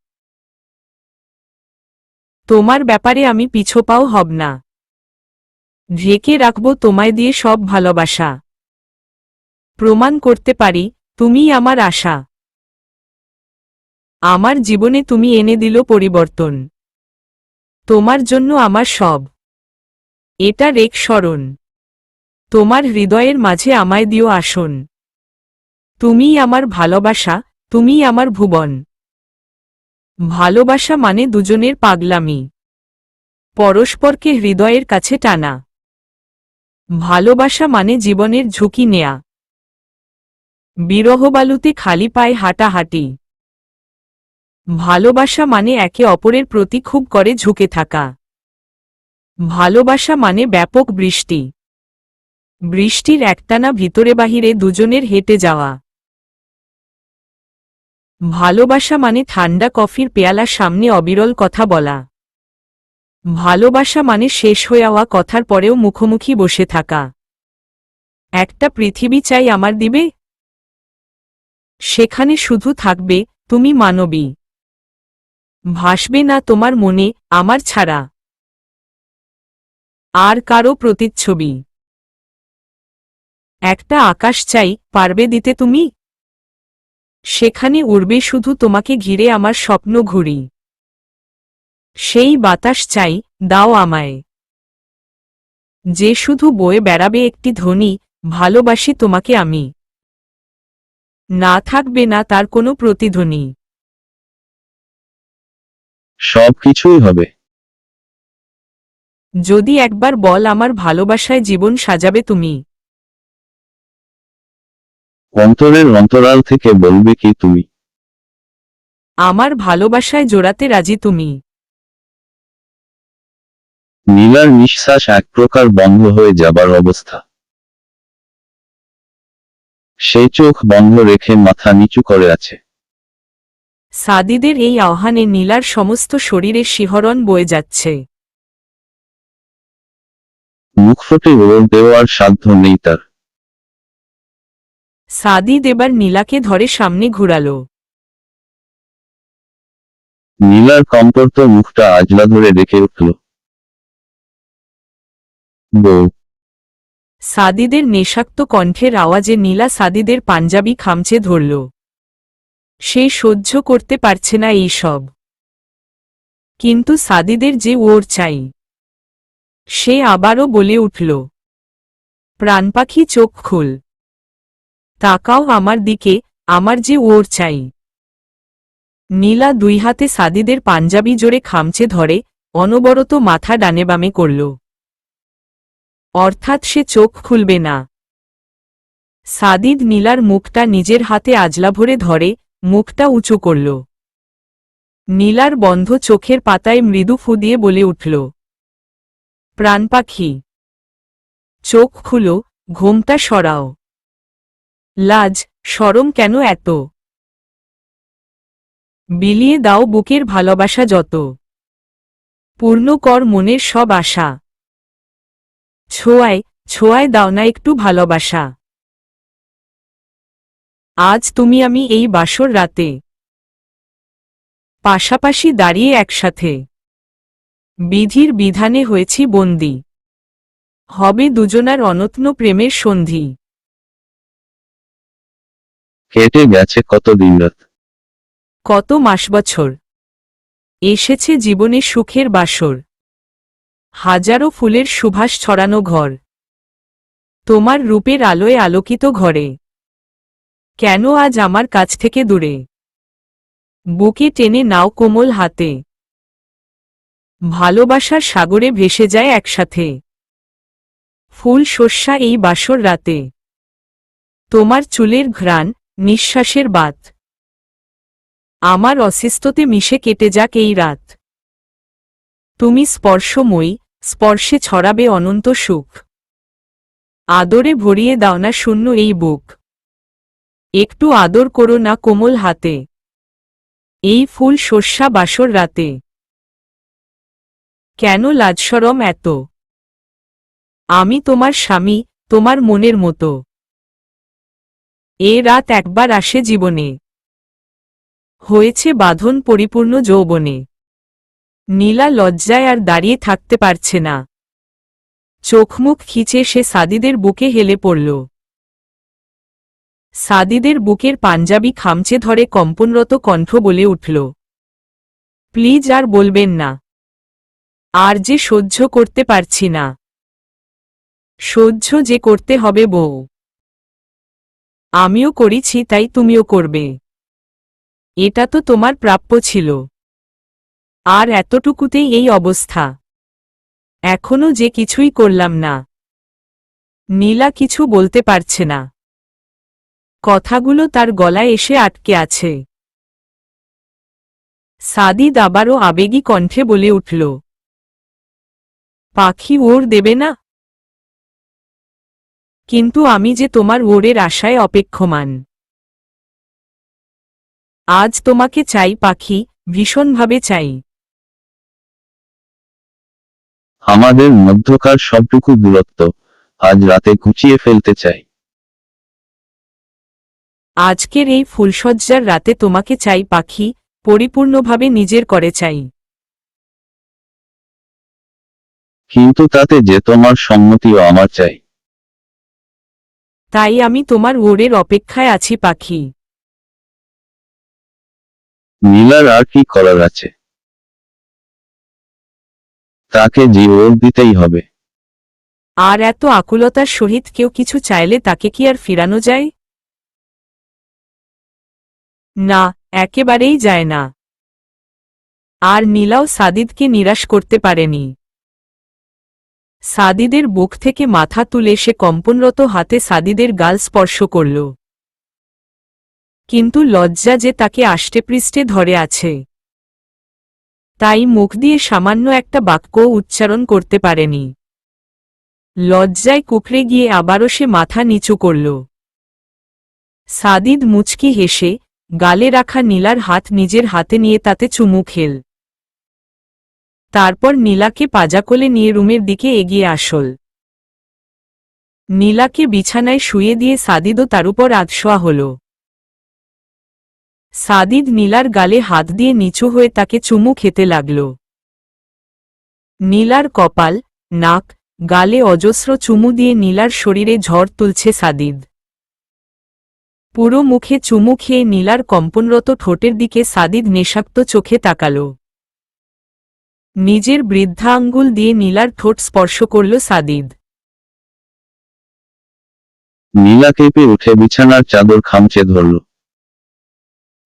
Speaker 1: তোমার ব্যাপারে আমি পিছোপাও হব না। ঢেকে রাখব তোমায় দিয়ে সব ভালোবাসা। প্রমাণ করতে পারি, তুমিই আমার আশা। আমার জীবনে তুমি এনে দিল পরিবর্তন। তোমার জন্য আমার সব। এটা রেখ স্মরণ। তোমার হৃদয়ের মাঝে আমায় দিও আসন। তুমিই আমার ভালোবাসা, তুমিই আমার ভুবন। ভালোবাসা মানে দুজনের পাগলামি। পরস্পরকে হৃদয়ের কাছে টানা। ভালোবাসা মানে জীবনের ঝুঁকি নেয়া। বিরহবালুতে খালি পায়ে হাঁটাহাঁটি। ভালোবাসা মানে একে অপরের প্রতি খুব করে ঝুঁকে থাকা। ভালোবাসা মানে ব্যাপক বৃষ্টি। বৃষ্টির একটানা ভিতরে বাহিরে দুজনের হেঁটে যাওয়া। ভালোবাসা মানে ঠান্ডা কফির পেয়ালার সামনে অবিরল কথা বলা। ভালোবাসা মানে শেষ হয়ে যাওয়া কথার পরেও মুখোমুখি বসে থাকা। একটা পৃথিবী চাই আমার দিবে। সেখানে শুধু থাকবে তুমি মানবী। ভাসবে না তোমার মনে আমার ছাড়া আর কারো প্রতিচ্ছবি। একটা আকাশ চাই, পারবে দিতে তুমি। সেখানে উড়বে শুধু তোমাকে ঘিরে আমার স্বপ্ন ঘুরি। সেই বাতাস চাই, দাও আমায়। যে শুধু বয়ে বেড়াবে একটি ধ্বনি, ভালোবাসি তোমাকে আমি। না থাকবে না তার কোনো প্রতিধ্বনি।
Speaker 2: সবকিছুই হবে।
Speaker 1: যদি একবার বল আমার ভালোবাসায় জীবন সাজাবে তুমি।
Speaker 2: অন্তরের অন্তরাল থেকে বলবে কি তুমি।
Speaker 1: আমার ভালোবাসায় জোড়াতে রাজি তুমি।
Speaker 2: নীলার নিঃশ্বাস এক প্রকার বন্ধ হয়ে যাবার অবস্থা। সে চোখ বন্ধ রেখে মাথা নিচু করে আছে।
Speaker 1: সাদিদের এই আহ্বানে নীলার সমস্ত শরীরে শিহরণ বয়ে যাচ্ছে।
Speaker 2: মুখ ফুটে ওর দেওয়ার সাধ্য নেই তার।
Speaker 1: সাদিদ এবার নীলাকে ধরে সামনে ঘুরাল।
Speaker 2: নীলার কম্পর্ত মুখটা আজলা ধরে রেখে উঠল। বউ।
Speaker 1: সাদিদের নেশাক্ত কণ্ঠের আওয়াজে নীলা সাদিদের পাঞ্জাবি খামচে ধরল। সে সহ্য করতে পারছে না এই সব। কিন্তু সাদিদের যে ওর চাই। সে আবারও বলে উঠল, প্রাণপাখি চোখ খুল। তাকাও আমার দিকে, আমার যে ওর চাই। নীলা দুই হাতে সাদিদের পাঞ্জাবি জোরে খামচে ধরে অনবরত মাথা ডানে বামে করল। অর্থাৎ সে চোখ খুলবে না। সাদিদ নীলার মুখটা নিজের হাতে আজলা ভরে ধরে মুখটা উঁচু করল। নীলার বন্ধ চোখের পাতায় মৃদু ফু দিয়ে বলে উঠল, প্রাণপাখি চোখ খুলো, ঘোমটা সরাও। লাজ শরম কেন এত? বিলিয়ে দাও বুকের ভালোবাসা যত। পূর্ণ কর মনের সব আশা। ছোঁয়ায় ছোঁয়ায় দাও না একটু ভালোবাসা। আজ তুমি আমি এই বাসর রাতে পাশাপাশি দাঁড়িয়ে একসাথে। বিধির বিধানে হয়েছি বন্দী। হবে দুজনার অনত্ন প্রেমের সন্ধি।
Speaker 2: কেটে গেছে কত দিনরাত।
Speaker 1: কত মাস বছর। এসেছে জীবনে সুখের বাসর। হাজারো ফুলের সুবাস ছড়ানো ঘর। তোমার রূপের আলোয় আলোকিত ঘরে কেন আজ আমার কাছ থেকে দূরে? বুকে টেনে নাও কোমল হাতে, ভালোবাসার সাগরে ভেসে যায় একসাথে। ফুল শস্যা এই বাসর রাতে, তোমার চুলের ঘ্রাণ, নিঃশ্বাসের বাত আমার অসুস্থতে মিশে কেটে যাক এই রাত। তুমি স্পর্শময়ী, স্পর্শে ছড়াবে অনন্ত সুখ। আদরে ভরিয়ে দাও না শূন্য এই বুক, একটু আদর করো না কোমল হাতে, এই ফুল শস্যা বাসর রাতে। কেন লাজশরম এত? আমি তোমার স্বামী, তোমার মনের মতো। এ রাত একবার আসে জীবনে, হয়েছে বাঁধন পরিপূর্ণ যৌবনে। নীলা লজ্জায় আর দাঁড়িয়ে থাকতে পারছে না, চোখমুখ খিচে সে সাদিদের বুকে হেলে পড়ল। সাদিদের বুকের পাঞ্জাবি খামচে ধরে কম্পনরত কণ্ঠ বলে উঠল, প্লিজ আর বলবেন না, আর যে সহ্য করতে পারছি না। সহ্য যে করতে হবে বউ, আমিও করেছি তাই তুমিও করবে। এটা তো তোমার প্রাপ্য ছিল, আর এতটুকুতেই এই অবস্থা। এখনো যে কিছুই করলাম না। নীলা কিছু বলতে পারছে না, কথাগুলো তার গলায় এসে আটকে আছে। সাদিদ আবারও আবেগী কণ্ঠে বলে উঠল, পাখি ওড় দেবে না? কিন্তু আমি যে তোমার ওড়ের আশায় অপেক্ষমান। আজ তোমাকে চাই পাখি, ভীষণভাবে চাই।
Speaker 2: আমাদের মধ্যকার সবটুকু দূরত্ব আজ রাতে ঘুচিয়ে ফেলতে চাই।
Speaker 1: আজকের এই ফুলসজ্জার রাতে তোমাকে চাই পাখি, পরিপূর্ণভাবে নিজের করে চাই।
Speaker 2: কিন্তু তাতে যে তোমার সম্মতিও আমার চাই।
Speaker 1: তাই আমি তোমার ওড়ের অপেক্ষায় আছি পাখি।
Speaker 2: নীলার আর কি করার আছে? তাকে যে ওর দিতেই হবে।
Speaker 1: আর এত আকুলতার সহিত কেউ কিছু চাইলে তাকে কি আর ফিরানো যায়? না, একেবারেই যায় না। আর নীলাও সাদিদকে নিরাশ করতে পারেনি। সাদিদের বুক থেকে মাথা তুলে সে কম্পনরত হাতে সাদিদের গাল স্পর্শ করল। কিন্তু লজ্জা যে তাকে আষ্টেপৃষ্ঠে ধরে আছে, তাই মুখ দিয়ে সামান্য একটা বাক্যও উচ্চারণ করতে পারেনি। লজ্জায় কুকড়ে গিয়ে আবারও সে মাথা নিচু করল। সাদিদ মুচকি হেসে গালে রাখা নীলার হাত নিজের হাতে নিয়ে তাতে চুমু খেল। তারপর নীলাকে পাজাকোলে নিয়ে রুমের দিকে এগিয়ে আসল। নীলাকে বিছানায় শুয়ে দিয়ে সাদিদও তার উপর আধশোয়া হল। সাদিদ নীলার গালে হাত দিয়ে নিচু হয়ে তাকে চুমু খেতে লাগল। নীলার কপাল, নাক, গালে অজস্র চুমু দিয়ে নীলার শরীরে ঝড় তুলছে সাদিদ। পুরো মুখে চুমু খেয়ে নীলার কম্পনরত ঠোঁটের দিকে সাদিদ নেশাক্ত চোখে তাকাল। নিজের বৃদ্ধা আঙ্গুল দিয়ে নীলার ঠোঁট স্পর্শ করল সাদিদ।
Speaker 2: নীলা কেঁপে উঠে বিছানার চাদর খামচে ধরল।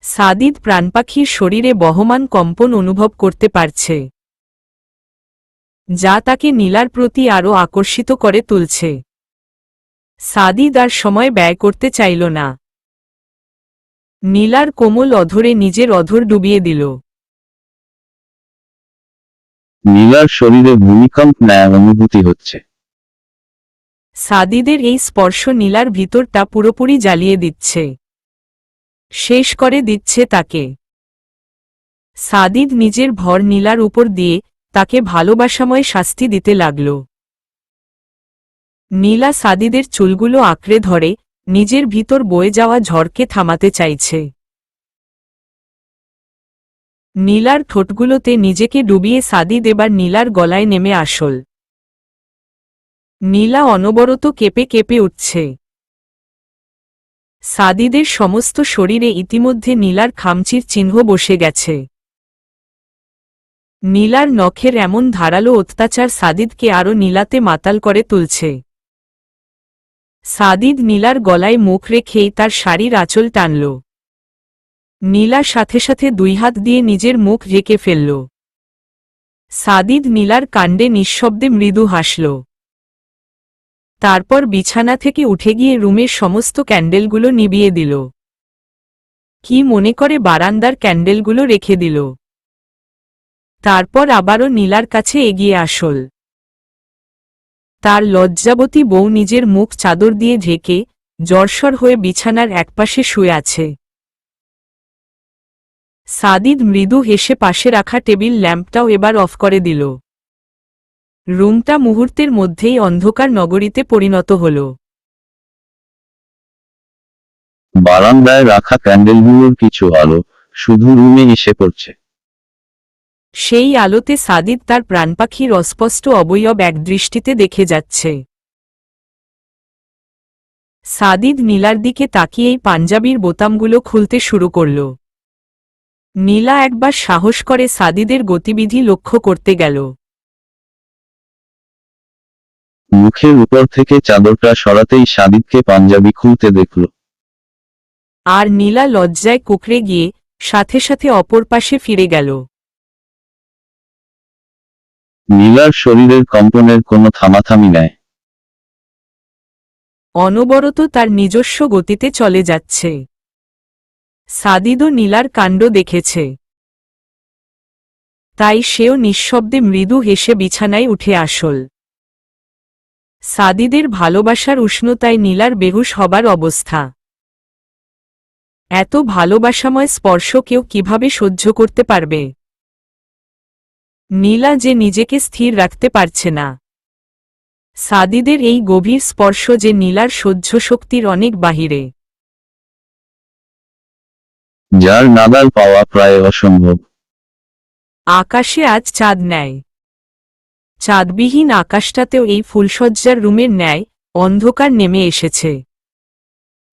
Speaker 1: সাদিদ প্রাণপাখির শরীরে বহমান কম্পন অনুভব করতে পারছে, যা তাকে নীলার প্রতি আরও আকর্ষিত করে তুলছে। সাদিদ আর সময় ব্যয় করতে চাইল না। নীলার কোমল অধরে নিজের অধর ডুবিয়ে দিল।
Speaker 2: নীলার শরীরে ভূমিকম্প ন্যায় অনুভূতি হচ্ছে।
Speaker 1: সাদিদের এই স্পর্শ নীলার ভিতরটা পুরোপুরি জ্বালিয়ে দিচ্ছে, শেষ করে দিচ্ছে তাকে। সাদিদ নিজের ভর নীলার উপর দিয়ে তাকে ভালোবাসাময় শাস্তি দিতে লাগল। নীলা সাদিদের চুলগুলো আঁকড়ে ধরে নিজের ভিতর বয়ে যাওয়া ঝড়কে থামাতে চাইছে। নীলার ঠোঁটগুলোতে নিজেকে ডুবিয়ে সাদিদ এবার নীলার গলায় নেমে আসল। নীলা অনবরত কেঁপে কেঁপে উঠছে। সাদিদের সমস্ত শরীরে ইতিমধ্যে নীলার খামচির চিহ্ন বসে গেছে। নীলার নখের এমন ধারালো অত্যাচার সাদিদকে আরও নীলাতে মাতাল করে তুলছে। সাদিদ নীলার গলায় মুখ রেখেই তার শাড়ির আঁচল টানল। নীলা সাথে সাথে দুই হাত দিয়ে নিজের মুখ ঢেকে ফেলল। সাদিদ নীলার কাণ্ডে নিঃশব্দে মৃদু হাসল। তারপর বিছানা থেকে উঠে গিয়ে রুমের সমস্ত ক্যান্ডেলগুলো নিভিয়ে দিল। কি মনে করে বারান্দার ক্যান্ডেলগুলো রেখে দিল। তারপর আবারও নীলার কাছে এগিয়ে আসল। তার লজ্জাবতী বউ নিজের মুখ চাদর দিয়ে ঢেকে জ্বরসর হয়ে বিছানার একপাশে শুয়ে আছে। সাদিদ মৃদু হেসে পাশে রাখা টেবিল ল্যাম্পটাও এবার অফ করে দিল। রুমটা মুহূর্তের মধ্যেই অন্ধকার নগরীতে পরিণত হল।
Speaker 2: বারান্দায় রাখা ক্যান্ডেলগুলোর কিছু আলো শুধু রুমে এসে পড়ছে।
Speaker 1: সেই আলোতে সাদিদ তার প্রাণপাখির অস্পষ্ট অবয়ব একদৃষ্টিতে দেখে যাচ্ছে। সাদিদ নীলার দিকে তাকিয়েই পাঞ্জাবির বোতামগুলো খুলতে শুরু করল। নীলা একবার সাহস করে সাদিদের গতিবিধি লক্ষ্য করতে গেল।
Speaker 2: মুখের উপর থেকে চাদরটা সরাতেই সাদিদকে পাঞ্জাবি খুলতে দেখল।
Speaker 1: আর নীলা লজ্জায় কুকড়ে গিয়ে সাথে সাথে অপর পাশে ফিরে গেল।
Speaker 2: নীলার শরীরের কম্পনের কোনো থামাথামি নেই।
Speaker 1: অনবরত তার নিজস্ব গতিতে চলে যাচ্ছে। সাদিদও নীলার কাণ্ড দেখেছে। তাই সেও নিঃশব্দে মৃদু হেসে বিছানায় উঠে আসল। সাদিদের ভালোবাসার উষ্ণতায় নীলার বেহুশ হবার অবস্থা। এত ভালোবাসাময় স্পর্শ কেউ কিভাবে সহ্য করতে পারবে? নীলা যে নিজেকে স্থির রাখতে পারছে না। সাদিদের এই গভীর স্পর্শ যে নীলার সহ্য শক্তির অনেক বাহিরে।
Speaker 2: যার নাগাল পাওয়া প্রায় অসম্ভব।
Speaker 1: আকাশে আজ চাঁদ নেয়। চাঁদবিহীন আকাশটাতেও এই ফুলসজ্জার রুমের ন্যায় অন্ধকার নেমে এসেছে।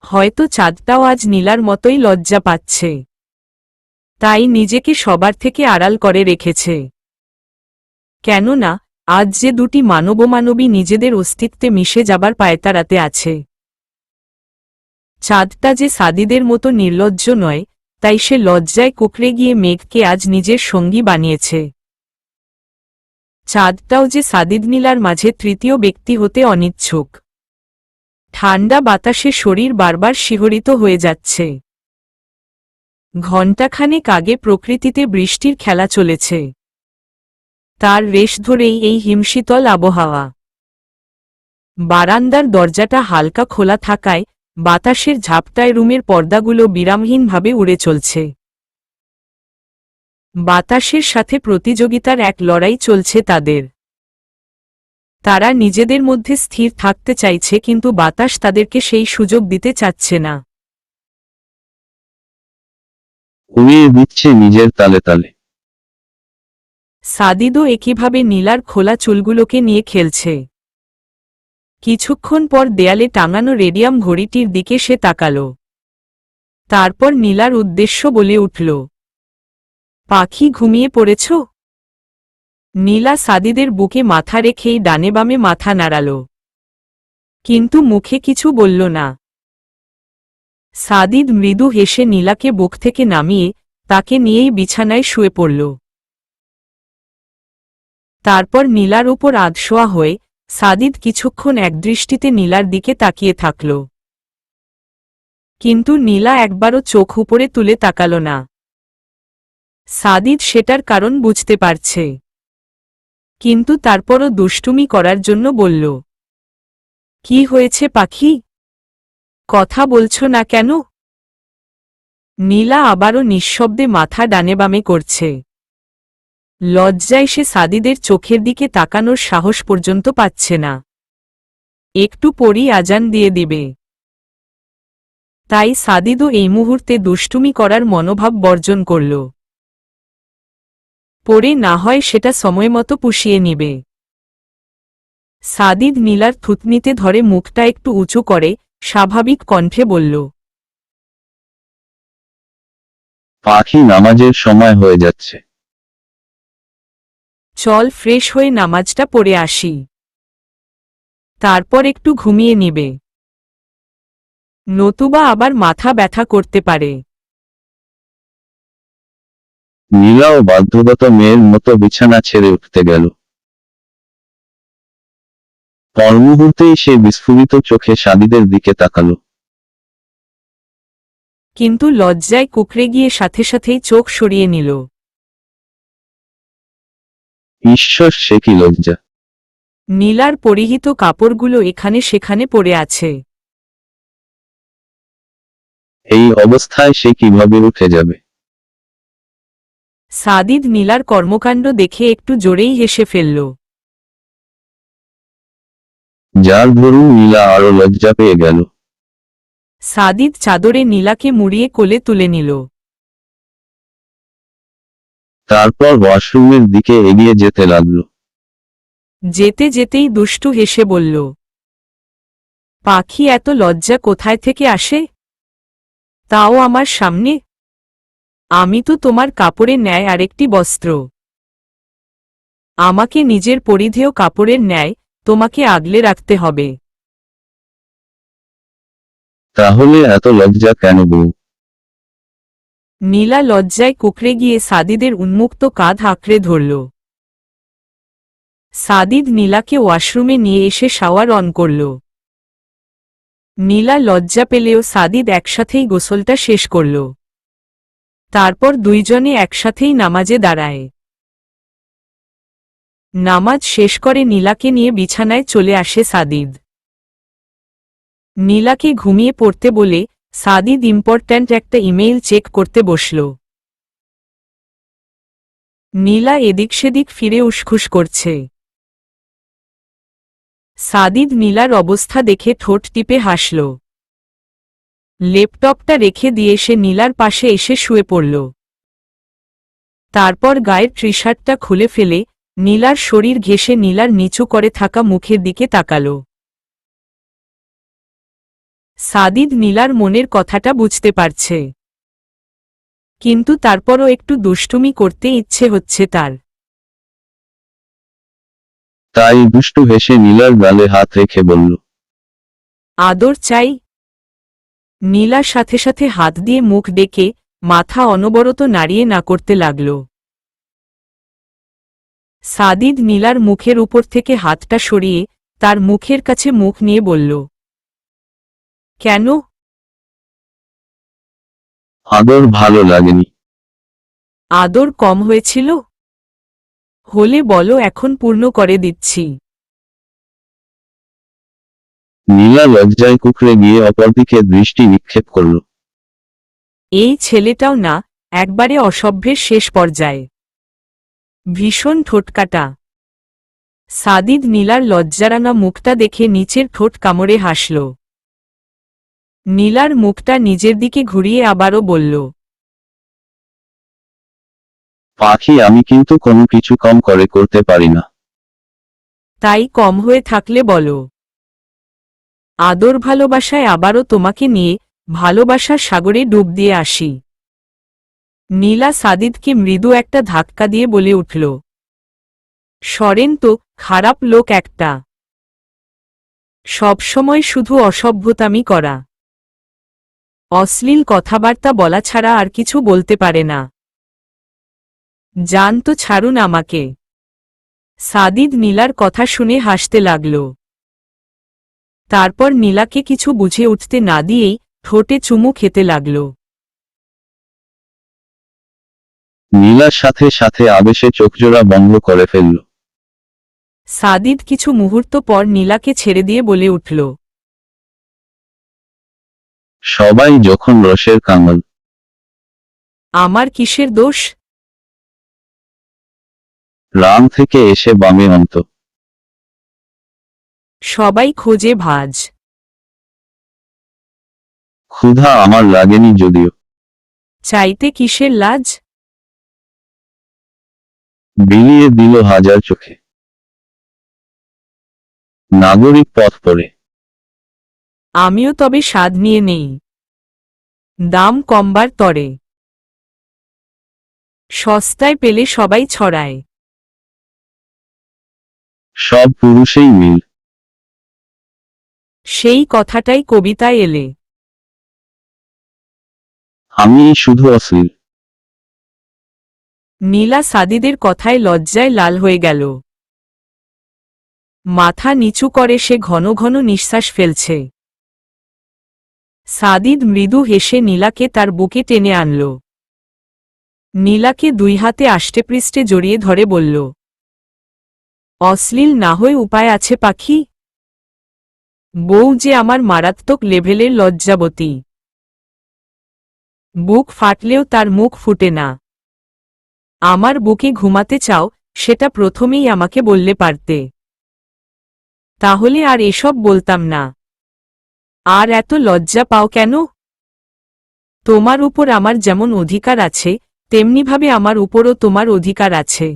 Speaker 1: হয়তো চাঁদটাও আজ নীলার মতোই লজ্জা পাচ্ছে। তাই নিজেকে সবার থেকে আড়াল করে রেখেছে। কেননা আজ যে দুটি মানবমানবী নিজেদের অস্তিত্বে মিশে যাবার পায়তারাতে আছে। চাঁদটা যে সাদিদের মতো নির্লজ্জ নয়, তাই সে লজ্জায় কুকড়ে গিয়ে মেঘকে আজ নিজের সঙ্গী বানিয়েছে। চাঁদটাও যে সাদিদ নীলার মাঝে তৃতীয় ব্যক্তি হতে অনিচ্ছুক। ঠান্ডা বাতাসে শরীর বারবার শিহরিত হয়ে যাচ্ছে। ঘণ্টাখানেক আগে প্রকৃতিতে বৃষ্টির খেলা চলেছে। তার রেশ ধরেই এই হিমশীতল আবহাওয়া। বারান্দার দরজাটা হালকা খোলা থাকায় বাতাসের ঝাপটায় রুমের পর্দাগুলো বিরামহীনভাবে উড়ে চলছে। বাতাসের সাথে প্রতিযোগিতার এক লড়াই চলছে তাদের। তারা নিজেদের মধ্যে স্থির থাকতে চাইছে, কিন্তু বাতাস তাদেরকে সেই সুযোগ দিতে চাচ্ছে না।
Speaker 2: উড়িয়ে দিচ্ছে নিজের তালে তালে।
Speaker 1: সাদিদও একইভাবে নীলার খোলা চুলগুলোকে নিয়ে খেলছে। কিছুক্ষণ পর দেয়ালে টাঙানো রেডিয়াম ঘড়িটির দিকে সে তাকাল। তারপর নীলার উদ্দেশ্য বলে উঠল, পাখি ঘুমিয়ে পড়েছ? নীলা সাদিদের বুকে মাথা রেখেই ডানে বামে মাথা নাড়াল, কিন্তু মুখে কিছু বলল না। সাদিদ মৃদু হেসে নীলাকে বুক থেকে নামিয়ে তাকে নিয়েই বিছানায় শুয়ে পড়ল। তারপর নীলার উপর আধশোয়া হয়ে সাদিদ কিছুক্ষণ একদৃষ্টিতে নীলার দিকে তাকিয়ে থাকল। কিন্তু নীলা একবারও চোখ উপরে তুলে তাকাল না। সাদিদ সেটার কারণ বুঝতে পারছে, কিন্তু তারপরও দুষ্টুমি করার জন্য বলল, কি হয়েছে পাখি? কথা বলছ না কেন? নীলা আবারও নিঃশব্দে মাথা ডানে বামে করছে। লজ্জায় সে সাদিদের চোখের দিকে তাকানোর সাহস পর্যন্ত পাচ্ছে না। একটু পরই আজান দিয়ে দিবে। তাই সাদিদও এই মুহূর্তে দুষ্টুমি করার মনোভাব বর্জন করল। পরে না হয় সেটা সময়মতো পুষিয়ে নিবে। সাদিদ নীলার থুতনিতে ধরে মুখটা একটু উঁচু করে স্বাভাবিক কণ্ঠে বলল,
Speaker 2: পাখি নামাজের সময় হয়ে যাচ্ছে।
Speaker 1: চল ফ্রেশ হয়ে নামাজটা পড়ে আসি, তারপর একটু ঘুমিয়ে নিবে, নতুবা আবার মাথা ব্যথা করতে পারে।
Speaker 2: নীলাও বাধ্যগত মেয়ের মতো বিছানা ছেড়ে উঠতে গেল। পরমুহূর্তেই সে বিস্ফোরিত চোখে সাদিদের দিকে তাকালো।
Speaker 1: কিন্তু লজ্জায় কুকড়ে গিয়ে সাথে সাথেই চোখ সরিয়ে নিল।
Speaker 2: ঈশ্বর, সে কি লজ্জা!
Speaker 1: নীলার পরিহিত কাপড়গুলো এখানে সেখানে পড়ে আছে।
Speaker 2: এই অবস্থায় সে কিভাবে উঠে যাবে?
Speaker 1: সাদিদ নীলার কর্মকাণ্ড দেখে একটু জোরেই হেসে ফেলল।
Speaker 2: যার দরুন নীলা আরো লজ্জা পেয়ে গেল।
Speaker 1: সাদিদ চাদরে নীলাকে মুড়িয়ে কোলে তুলে নিল।
Speaker 2: তারপর ওয়াশরুমের দিকে এগিয়ে যেতে লাগল।
Speaker 1: যেতে যেতেই দুষ্টু হেসে বলল, পাখি, এত লজ্জা কোথায় থেকে আসে? তাও আমার সামনে? আমি তো তোমার কাপড়ের ন্যায় আরেকটি বস্ত্র। আমাকে নিজের পরিধেয় কাপড়ের ন্যায় তোমাকে আগলে রাখতে হবে।
Speaker 2: তাহলে এত লজ্জা কেন বউ?
Speaker 1: নীলা লজ্জায় কুকড়ে গিয়ে সাদিদের উন্মুক্ত কাঁধ আঁকড়ে ধরল। সাদিদ নীলাকে ওয়াশরুমে নিয়ে এসে শাওয়ার অন করল। নীলা লজ্জা পেলেও সাদিদ একসাথেই গোসলটা শেষ করল। তারপর দুইজনে একসাথেই নামাজে দাঁড়ায়। নামাজ শেষ করে নীলাকে নিয়ে বিছানায় চলে আসে সাদিদ। নীলাকে ঘুমিয়ে পড়তে বলে সাদিদ ইম্পর্ট্যান্ট একটা ইমেইল চেক করতে বসল। নীলা এদিক সেদিক ফিরে উসখুস করছে। সাদিদ নীলার অবস্থা দেখে ঠোঁট টিপে হাসল। ল্যাপটপটা রেখে দিয়ে সে নীলার পাশে এসে শুয়ে পড়ল। তারপর গায়ের টি-শার্টটা খুলে ফেলে নীলার শরীর ঘেঁষে নীলার নিচু করে থাকা মুখের দিকে তাকাল। সাদিদ নীলার মনের কথাটা বুঝতে পারছে, কিন্তু তারপরও একটু দুষ্টুমি করতে ইচ্ছে হচ্ছে তার।
Speaker 2: তাই দুষ্টু হেসে নীলার গালে হাত রেখে বলল,
Speaker 1: আদর চাই। নীলা সাথে সাথে হাত দিয়ে মুখ ডেকে মাথা অনবরত নাড়িয়ে না করতে লাগল। সাদিদ নীলার মুখের উপর থেকে হাতটা সরিয়ে তার মুখের কাছে মুখ নিয়ে বলল, কেন?
Speaker 2: আদর ভালো লাগেনি?
Speaker 1: আদর কম হয়েছিল? হলে বলো, এখন পূর্ণ করে দিচ্ছি।
Speaker 2: নীলা লজ্জায় কুকড়ে গিয়ে অপরদিকে দৃষ্টি নিক্ষেপ করল।
Speaker 1: এই ছেলেটাও না, একবারে অসভ্যের শেষ পর্যায়ে। ভীষণ ঠোঁটকাটা। সাদিদ নীলার লজ্জারাঙা মুখটা দেখে নিচের ঠোঁট কামড়ে হাসল। নীলার মুখটা নিজের দিকে ঘুরিয়ে আবারও বলল,
Speaker 2: পাখি, আমি কিন্তু কোনো কিছু কম করে করতে পারি না।
Speaker 1: তাই কম হয়ে থাকলে বলো। আদর ভালোবাসায় আবারও তোমাকে নিয়ে ভালোবাসার সাগরে ডুব দিয়ে আসি। নীলা সাদিদকে মৃদু একটা ধাক্কা দিয়ে বলে উঠল, সরেন তো, খারাপ লোক একটা। সবসময় শুধু অসভ্যতামি করা, অশ্লীল কথাবার্তা বলা ছাড়া আর কিছু বলতে পারে না। জান তো, ছাড়ুন আমাকে। সাদিদ নীলার কথা শুনে হাসতে লাগল। তারপর নীলাকে কিছু বুঝে উঠতে না দিয়েই ঠোঁটে চুমু খেতে লাগল।
Speaker 2: নীলার সাথে সাথে আবেশে চোখজোড়া বন্ধ করে ফেলল।
Speaker 1: সাদিদ কিছু মুহূর্ত পর নীলাকে ছেড়ে দিয়ে বলে উঠল,
Speaker 2: সবাই যখন রসের কাঙাল।
Speaker 1: আমার কিসের দোষ?
Speaker 2: রাম থেকে এসে বামে অন্ত।
Speaker 1: সবাই খোঁজে ভাজ।
Speaker 2: ক্ষুধা আমার লাগেনি যদিও।
Speaker 1: চাইতে কিসের লাজ?
Speaker 2: বিলিয়ে দিল হাজার চোখে। নাগরিক পথ পড়ে।
Speaker 1: আমিও তবে স্বাদ নিয়ে নেই, দাম কমবার তরে। সস্তায় পেলে সবাই ছড়ায়।
Speaker 2: সব পুরুষেই মিল।
Speaker 1: সেই কথাটাই কবিতায় এলে।
Speaker 2: আমি শুধু অশ্লীল।
Speaker 1: নীলা সাদিদের কথায় লজ্জায় লাল হয়ে গেল। মাথা নিচু করে সে ঘন ঘন নিঃশ্বাস ফেলছে। সাদিদ মৃদু হেসে নীলাকে তার বুকে টেনে আনল। নীলাকে দুই হাতে আষ্টেপৃষ্ঠে জড়িয়ে ধরে বলল, অশ্লীল না হয়ে উপায় আছে পাখি? বউ যে আমার মারাত্মক লেভেলের লজ্জাবতী। বুক ফাটলেও তার মুখ ফুটে না। আমার বুকে ঘুমাতে চাও, সেটা প্রথমেই আমাকে বললে পারতে। তাহলে আর এসব বলতাম না। আর এত লজ্জা পাও কেন? তোমার উপর আমার যেমন অধিকার আছে, তেমনিভাবে আমার উপরও তোমার অধিকার আছে।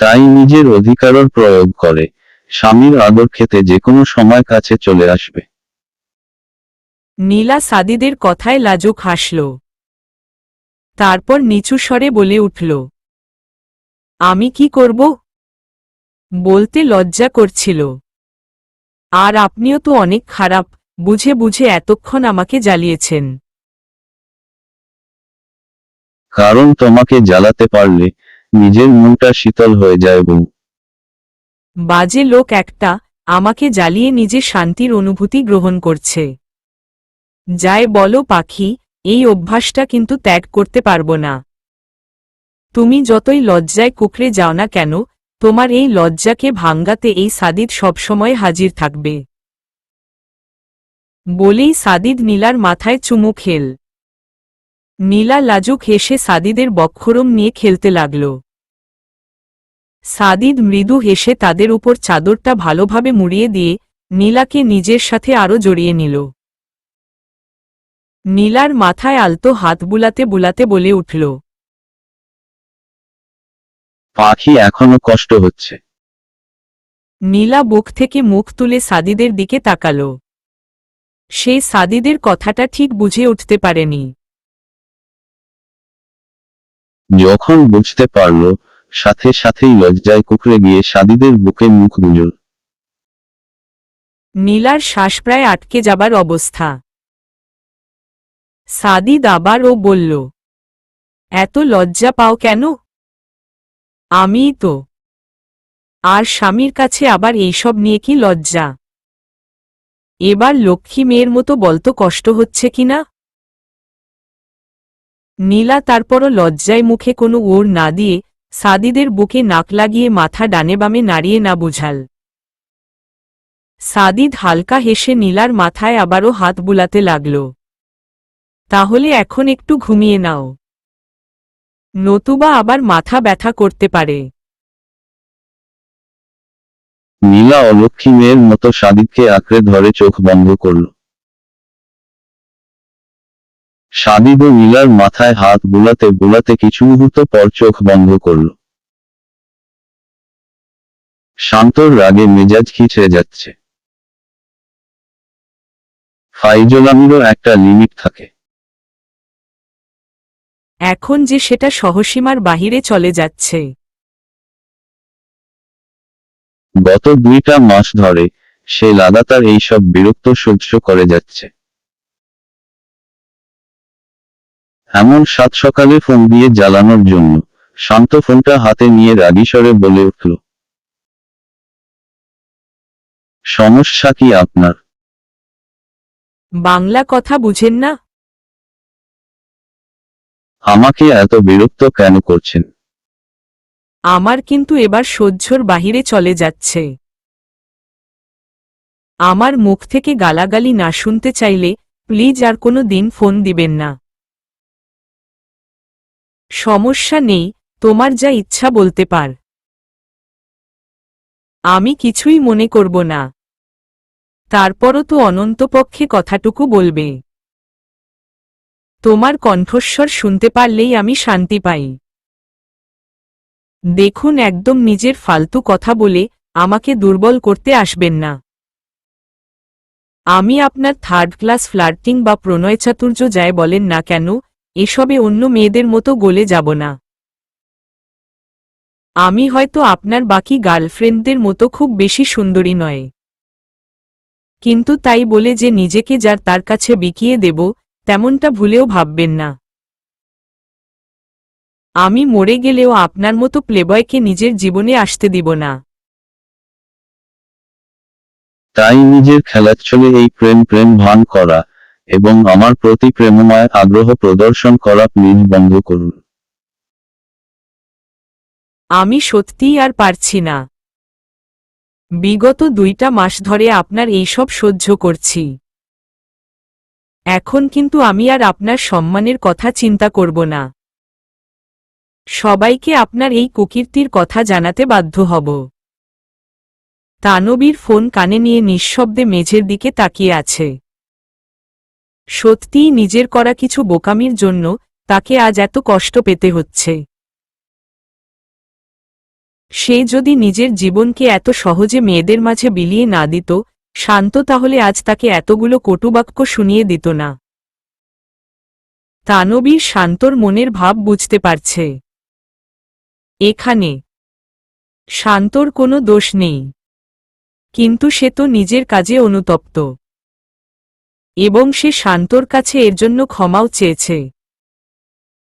Speaker 2: তাই নিজের অধিকারর প্রয়োগ করে স্বামীর আদর খেতে যে কোনো সময় কাছে চলে আসবে।
Speaker 1: নীলা সাদিদের কথায় লাজুক হাসল। তারপর নিচু স্বরে বলে উঠল, আমি কি করব? বলতে লজ্জা করছিল। আর আপনিও তো অনেক খারাপ, বুঝে বুঝে এতক্ষণ আমাকে জ্বালিয়েছেন।
Speaker 2: কারণ তোমাকে জ্বালাতে পারলে নিজের মনটা শীতল হয়ে যায় বউ।
Speaker 1: বাজে লোক একটা, আমাকে জ্বালিয়ে নিজে শান্তির অনুভূতি গ্রহণ করছে। যায় বলো পাখি, এই অভ্যাসটা কিন্তু ত্যাগ করতে পারব না। তুমি যতই লজ্জায় কুকড়ে যাও না কেন, তোমার এই লজ্জাকে ভাঙ্গাতে এই সাদিদ সবসময় হাজির থাকবে। বলেই সাদিদ নীলার মাথায় চুমু খেল। নীলা লাজুক হেসে সাদিদের বক্ষরম নিয়ে খেলতে লাগল। সাদিদ মৃদু হেসে তাদের উপর চাদরটা ভালোভাবে মুড়িয়ে দিয়ে নীলাকে নিজের সাথে আরো জড়িয়ে নিল। নীলার মাথায় আলতো হাত বুলাতে বুলাতে বলে উঠল,
Speaker 2: পাখি এখনো কষ্ট হচ্ছে?
Speaker 1: নীলা বুক থেকে মুখ তুলে সাদিদের দিকে তাকাল। সে সাদিদের কথাটা ঠিক বুঝে উঠতে পারেনি।
Speaker 2: যখন বুঝতে পারল, সাথে সাথেই লজ্জায় কুকড়ে গিয়ে সাদিদের বুকে মুখ গুঁজল।
Speaker 1: নীলার শ্বাস প্রায় আটকে যাবার অবস্থা। সাদিদ আবারও বলল, এত লজ্জা পাও কেন? আমিই তো। আর স্বামীর কাছে আবার এইসব নিয়ে কি লজ্জা? এবার লক্ষ্মী মেয়ের মতো বলতো কষ্ট হচ্ছে কিনা? নীলা তারপরও লজ্জায় মুখে কোনো ওর না দিয়ে সাদিদের বুকে নাক লাগিয়ে মাথা ডানে বামে নাড়িয়ে না বুঝাল। সাদিদ হালকা হেসে নীলার মাথায় আবারও হাত বুলাতে লাগল। তাহলে এখন একটু ঘুমিয়ে নাও, নতুবা আবার মাথা ব্যথা করতে পারে।
Speaker 2: নীলা অলক্ষ্মী মেয়ের মতো সাদিদকে আঁকড়ে ধরে চোখ বন্ধ করল। সাদিদও নীলার মাথায় হাত বুলাতে বুলাতে কিছু মুহূর্ত পর চোখ বন্ধ করল। শান্তর রাগে মেজাজ খিচড়ে যাচ্ছে। ফাইজলামিরও একটা লিমিট থাকে।
Speaker 1: এখন যে সেটা সহসীমার বাহিরে চলে যাচ্ছে।
Speaker 2: গত 2টা মাস ধরে সে লাগাতার এইসব বিরক্ত সহ্য করে যাচ্ছে। এমন সাত সকালে ফোন দিয়ে জ্বালানোর জন্য শান্ত ফোনটা হাতে নিয়ে রাগী স্বরে বলে উঠল, সমস্যা কি আপনার?
Speaker 1: বাংলা কথা বুঝেন না?
Speaker 2: আমাকে এত বিরক্ত কেন করছেন?
Speaker 1: আমার কিন্তু এবার সহ্যর বাহিরে চলে যাচ্ছে। আমার মুখ থেকে গালাগালি না শুনতে চাইলে প্লিজ আর কোনো দিন ফোন দিবেন না। সমস্যা নেই, তোমার যা ইচ্ছা বলতে পার। আমি কিছুই মনে করব না। তারপরও তো অনন্তপক্ষে কথাটুকু বলবে। তোমার কণ্ঠস্বর শুনতে পারলেই আমি শান্তি পাই। দেখুন, একদম নিজের ফালতু কথা বলে আমাকে দুর্বল করতে আসবেন না। আমি আপনার থার্ড ক্লাস ফ্লার্টিং বা প্রণয়চাতুর্য যায় বলেন না কেন, এসবে অন্য মেয়েদের মতো গলে যাব না। আমি হয়তো আপনার বাকি গার্লফ্রেন্ডদের মতো খুব বেশি সুন্দরী নয়, কিন্তু তাই বলে যে নিজেকে যার তার কাছে বিকিয়ে দেব, তেমনটা ভুলেও ভাববেন না। আমি মরে গেলেও আপনার মতো প্লেবয়কে নিজের জীবনে আসতে দিব না।
Speaker 2: তাই নিজের খেলাচ্ছলে এই প্রেম প্রেম ভান করা এবং আমার প্রতি প্রেমময় আগ্রহ প্রদর্শন করা প্লিজ বন্ধ করুন।
Speaker 1: আমি সত্যিই আর পারছি না। বিগত 2টা মাস ধরে আপনার এইসব সহ্য করছি। এখন কিন্তু আমি আর আপনার সম্মানের কথা চিন্তা করব না। সবাইকে আপনার এই কুকীর্তির কথা জানাতে বাধ্য হব। তানবীর ফোন কানে নিয়ে নিঃশব্দে মেঝের দিকে তাকিয়ে আছে। সত্যিই নিজের করা কিছু বোকামির জন্য তাকে আজ এত কষ্ট পেতে হচ্ছে। সে যদি নিজের জীবনকে এত সহজে মেয়েদের মাঝে বিলিয়ে না দিত, শান্ত তাহলে আজ তাকে এতগুলো কটুবাক্য শুনিয়ে দিত না। তানবীর শান্তর মনের ভাব বুঝতে পারছে। এখানে শান্তর কোনো দোষ নেই, কিন্তু সে তো নিজের কাজে অনুতপ্ত, এবং সে শান্তর কাছে এর জন্য ক্ষমাও চেয়েছে।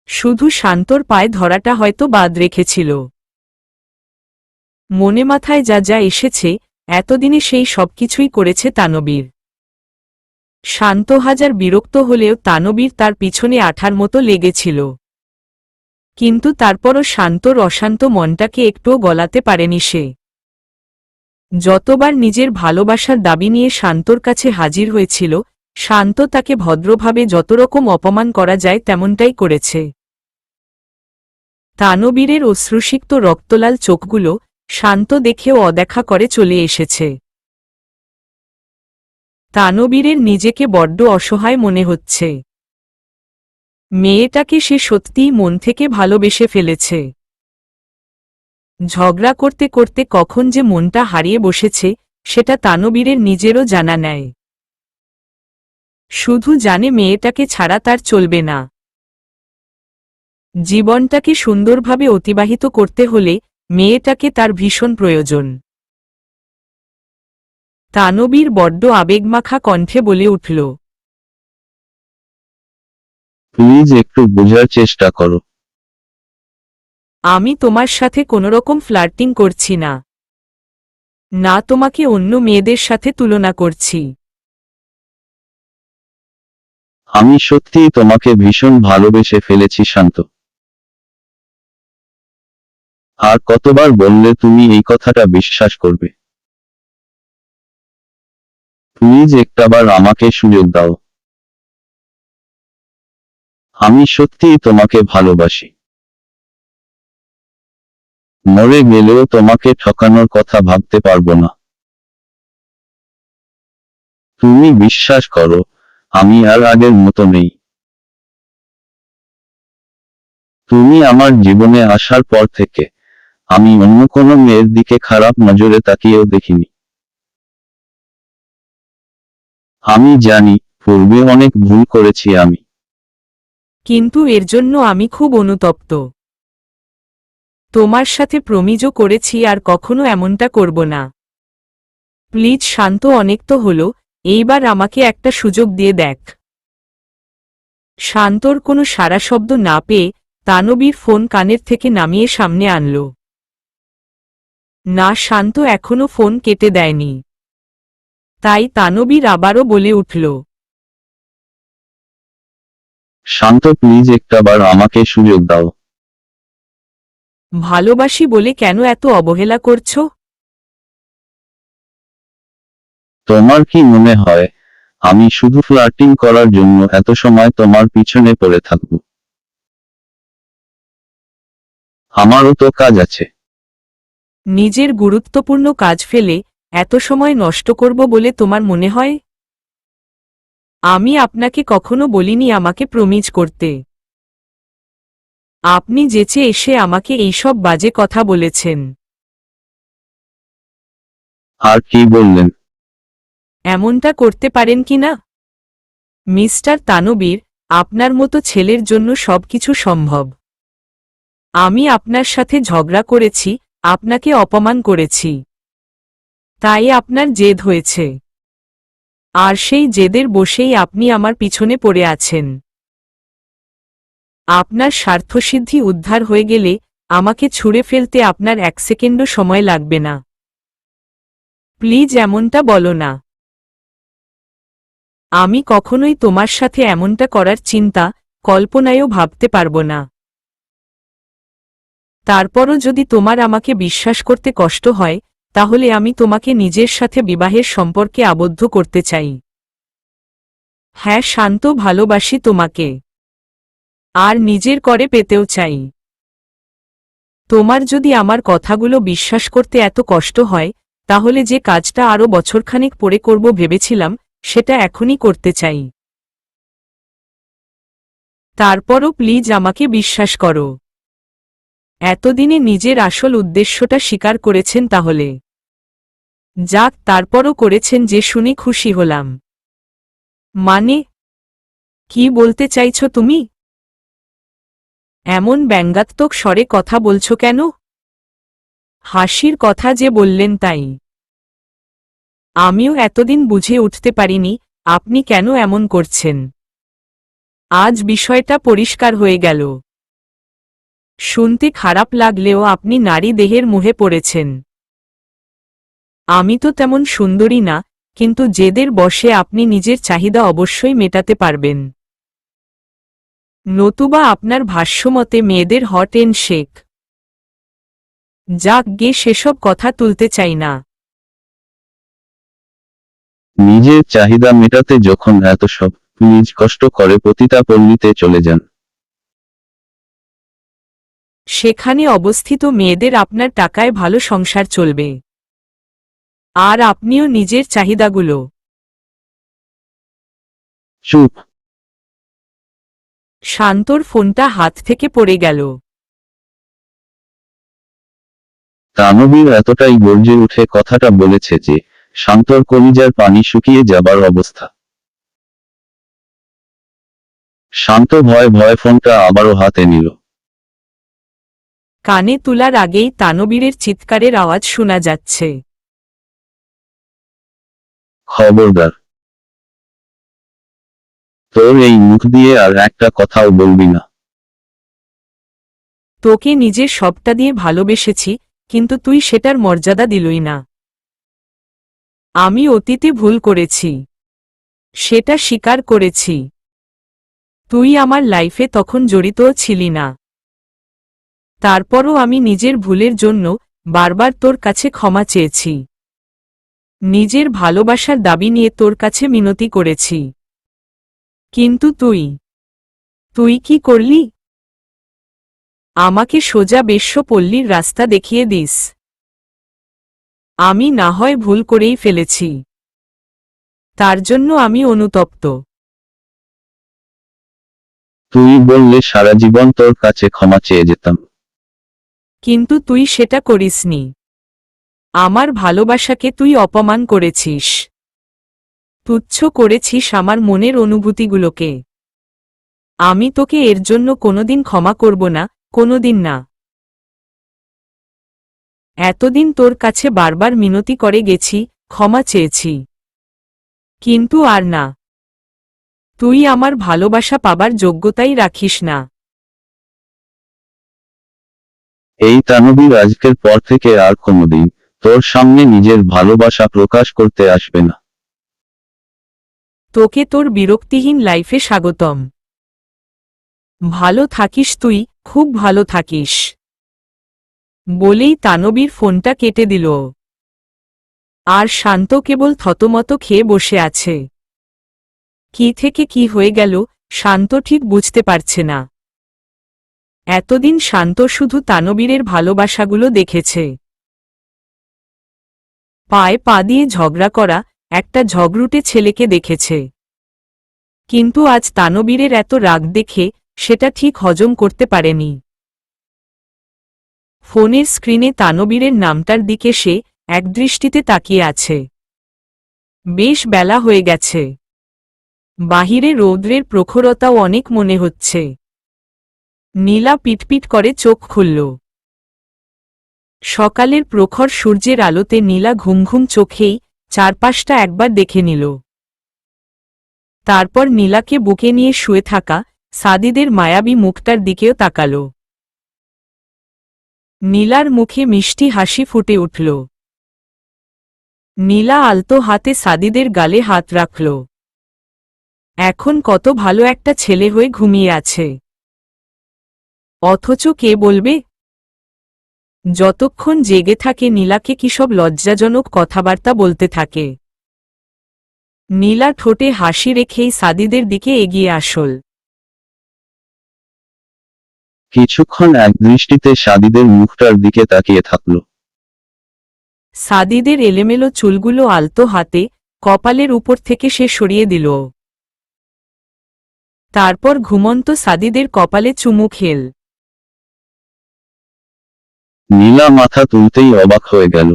Speaker 1: শুধু শান্তর পায়ে ধরাটা হয়তো বাদ রেখেছিল। মনে মাথায় যা যা এসেছে, এতদিনে সেই সবকিছুই করেছে তানবীর। শান্ত হাজার বিরক্ত হলেও তানবীর তার পিছনে আঠার মতো লেগেছিল, কিন্তু তারপরও শান্তর অশান্ত মনটাকে একটুও গলাতে পারেনি সে। যতবার নিজের ভালোবাসার দাবি নিয়ে শান্তর কাছে হাজির হয়েছিল, শান্ত তাকে ভদ্রভাবে যতরকম অপমান করা যায় তেমনটাই করেছে। তানবীরের অশ্রুসিক্ত রক্তলাল চোখগুলো শান্ত দেখেও অদেখা করে চলে এসেছে। তানবীরের নিজেকে বড্ড অসহায় মনে হচ্ছে। মেয়েটাকে সে সত্যিই মন থেকে ভালোবেসে ফেলেছে। ঝগড়া করতে করতে কখন যে মনটা হারিয়ে বসেছে, সেটা তানবীরের নিজেরও জানা নেই। শুধু জানে মেয়েটাকে ছাড়া তার চলবে না। জীবনটাকে সুন্দরভাবে অতিবাহিত করতে হলে মেয়েটাকে তার ভীষণ প্রয়োজন। তানবীর বড্ড আবেগমাখা কণ্ঠে বলে উঠল,
Speaker 2: প্লিজ একটু বোঝার চেষ্টা করো।
Speaker 1: আমি তোমার সাথে কোনোরকম ফ্লার্টিং করছি না, না তোমাকে অন্য মেয়েদের সাথে তুলনা করছি।
Speaker 2: আমি সত্যিই তোমাকে ভীষণ ভালোবেসে ফেলেছি শান্ত। আর কতবার বললে তুমি এই কথাটা বিশ্বাস করবে? প্লিজ একটাবার আমাকে সুযোগ দাও। আমি সত্যিই তোমাকে ভালোবাসি। মরে গেলেও তোমাকে ঠকানোর কথা ভাবতে পারবো না। তুমি বিশ্বাস করো, আমি আর আগের মতো নেই। তুমি আমার জীবনে আসার পর থেকে আমি অন্য কোনো মেয়ের দিকে খারাপ নজরে তাকিয়েও দেখিনি। আমি জানি পূর্বে অনেক ভুল করেছি আমি,
Speaker 1: কিন্তু এর জন্য আমি খুব অনুতপ্ত। তোমার সাথে প্রমিজও করেছি আর কখনো এমনটা করব না। প্লিজ শান্ত, অনেক তো হলো, এইবার আমাকে একটা সুযোগ দিয়ে দেখ। শান্তর কোনো সারা শব্দ না পেয়ে তানবীর ফোন কানের থেকে নামিয়ে সামনে আনল। না, শান্ত এখনো ফোন কেটে দেয়নি। তাই তানবীর আবারও বলে উঠল,
Speaker 2: শান্ত প্লিজ একটাবার আমাকে সুযোগ দাও।
Speaker 1: ভালোবাসি বলে কেন এত অবহেলা করছো?
Speaker 2: তোমার কি মনে হয় আমি শুধু ফ্লার্টিং করার জন্য এত সময় তোমার পিছনে পড়ে থাকব? আমারও তো কাজ আছে।
Speaker 1: নিজের গুরুত্বপূর্ণ কাজ ফেলে এত সময় নষ্ট করব বলে তোমার মনে হয়? আমি আপনাকে কখনো বলিনি আমাকে প্রমিজ করতে। আপনি যেচে এসে আমাকে এইসব বাজে কথা বলেছেন।
Speaker 2: আর কি বললেন?
Speaker 1: এমনটা করতে পারেন কিনা? মিস্টার তানবীর, আপনার মতো ছেলের জন্য সবকিছু সম্ভব। আমি আপনার সাথে ঝগড়া করেছি, আপনাকে অপমান করেছি, তাই আপনার জেদ হয়েছে। আর সেই জেদের বশেই আপনি আমার পিছনে পড়ে আছেন। আপনার স্বার্থসিদ্ধি উদ্ধার হয়ে গেলে আমাকে ছুঁড়ে ফেলতে আপনার 1 সেকেন্ডও সময় লাগবে না। প্লিজ এমনটা বলো না। আমি কখনোই তোমার সাথে এমনটা করার চিন্তা, কল্পনায়ও ভাবতে পারবো না। তারপরও যদি তোমার আমাকে বিশ্বাস করতে কষ্ট হয়, তাহলে আমি তোমাকে নিজের সাথে বিবাহের সম্পর্কে আবদ্ধ করতে চাই। হ্যাঁ শান্ত, ভালোবাসি তোমাকে, আর নিজের করে পেতেও চাই। তোমার যদি আমার কথাগুলো বিশ্বাস করতে এত কষ্ট হয়, তাহলে যে কাজটা আরও বছরখানেক পরে করব ভেবেছিলাম, সেটা এখনই করতে চাই। তারপরও প্লিজ আমাকে বিশ্বাস করো। এতদিনে নিজের আসল উদ্দেশ্যটা স্বীকার করেছেন তাহলে। যাক, তারপরও করেছেন যে শুনে খুশি হলাম। মানে, কি বলতে চাইছো তুমি? এমন ব্যঙ্গাত্মক স্বরে কথা বলছো কেন? হাসির কথা যে বললেন তাই। আমিও এতদিন বুঝে উঠতে পারিনি আপনি কেন এমন করছেন। আজ বিষয়টা পরিষ্কার হয়ে গেল। শুনতে খারাপ লাগলেও আপনি নারী দেহের মোহে পড়েছেন। আমি তো তেমন সুন্দরী না, কিন্তু জেদের বশে আপনি নিজের চাহিদা অবশ্যই মেটাতে পারবেন। নতুবা আপনার ভাষ্যমতে মেয়েদের হট এন্ড শেক। যাক গে, সেসব কথা তুলতে চাই না।
Speaker 2: নিজের চাহিদা মেটাতে যখন এত সব, প্লিজ কষ্ট করে পতিতাপল্লীতে চলে যান।
Speaker 1: সেখানে অবস্থিত মেয়েদের আপনার টাকায় ভালো সংসার চলবে, আর আপনিও নিজের চাহিদাগুলো।
Speaker 2: চুপ।
Speaker 1: শান্তর ফোনটা হাত থেকে পড়ে গেল।
Speaker 2: তানবীর এতটাই গর্জে উঠে কথাটা বলেছে যে শান্তর কলিজার পানি শুকিয়ে যাবার অবস্থা। শান্ত ভয়ে ভয়ে ফোনটা আবারও হাতে নিল।
Speaker 1: কানে তুলার আগেই তানবীরের চিৎকারের আওয়াজ শোনা যাচ্ছে।
Speaker 2: খবরদার, তোর এই মুখ দিয়ে আর একটা কথাও বলবি না।
Speaker 1: তোকে নিজের সবটা দিয়ে ভালোবেসেছি, কিন্তু তুই সেটার মর্যাদা দিলই না। আমি অতীতে ভুল করেছি, সেটা স্বীকার করেছি। তুই আমার লাইফে তখন জড়িতও ছিলি না। তারপরও আমি নিজের ভুলের জন্য বারবার তোর কাছে ক্ষমা চেয়েছি। নিজের ভালোবাসার দাবি নিয়ে তোর কাছে মিনতি করেছি। কিন্তু তুই কি করলি? আমাকে সোজা বেশ্যপল্লীর রাস্তা দেখিয়ে দিস। আমি না হয় ভুল করেই ফেলেছি, তার জন্য আমি অনুতপ্ত।
Speaker 2: তুই বললে সারা জীবন তোর কাছে ক্ষমা চেয়ে যেতাম।
Speaker 1: কিন্তু তুই সেটা করিসনি। আমার ভালোবাসাকে তুই অপমান করেছিস, তুচ্ছ করেছিস আমার মনের অনুভূতিগুলোকে। আমি তোকে এর জন্য কোনোদিন ক্ষমা করব না, কোনোদিন না। এতদিন তোর কাছে বারবার মিনতি করে গেছি, ক্ষমা চেয়েছি, কিন্তু আর না। তুই আমার ভালোবাসা পাবার যোগ্যতাই রাখিস না।
Speaker 2: এই তানবীর আজকের পর থেকে আর কোনোদিন তোর সামনে নিজের ভালোবাসা প্রকাশ করতে আসবে না।
Speaker 1: তোকে তোর বিরক্তিহীন লাইফে স্বাগতম। ভালো থাকিস তুই, খুব ভালো থাকিস। বলেই তানবীর ফোনটা কেটে দিল। আর শান্ত কেবল থতমত খেয়ে বসে আছে। কি থেকে কি হয়ে গেল শান্ত ঠিক বুঝতে পারছে না। এতদিন শান্ত শুধু তানবীরের ভালোবাসাগুলো দেখেছে। পায়ে পা দিয়ে ঝগড়া করা একটা ঝগড়ুটে ছেলেকে দেখেছে। কিন্তু আজ তানবীরের এত রাগ দেখে সেটা ঠিক হজম করতে পারেনি। ফোনের স্ক্রিনে তানবীরের নামটার দিকে সে একদৃষ্টিতে তাকিয়ে আছে। বেশ বেলা হয়ে গেছে। বাহিরে রৌদ্রের প্রখরতাও অনেক মনে হচ্ছে। নীলা পিটপিট করে চোখ খুলল। সকালের প্রখর সূর্যের আলোতে নীলা ঘুম ঘুম চোখেই চারপাশটা একবার দেখে নিল। তারপর নীলাকে বুকে নিয়ে শুয়ে থাকা সাদিদের মায়াবী মুখটার দিকেও তাকাল। নীলার মুখে মিষ্টি হাসি ফুটে উঠল। নীলা আলতো হাতে সাদিদের গালে হাত রাখল। এখন কত ভালো একটা ছেলে হয়ে ঘুমিয়ে আছে। অথচ কে বলবে? যতক্ষণ জেগে থাকে নীলাকে কি সব লজ্জাজনক কথাবার্তা বলতে থাকে। নীলা ঠোঁটে হাসি রেখেই সাদিদের দিকে এগিয়ে আসল।
Speaker 2: কিছুক্ষণ একদৃষ্টিতে সাদিদের মুখটার দিকে তাকিয়ে থাকল।
Speaker 1: সাদিদের এলোমেলো চুলগুলো আলতো হাতে কপালের উপর থেকে সে সরিয়ে দিল। তারপর ঘুমন্ত সাদিদের কপালে চুমু খেল।
Speaker 2: নীলা মাথা তুলতেই অবাক হয়ে গেল।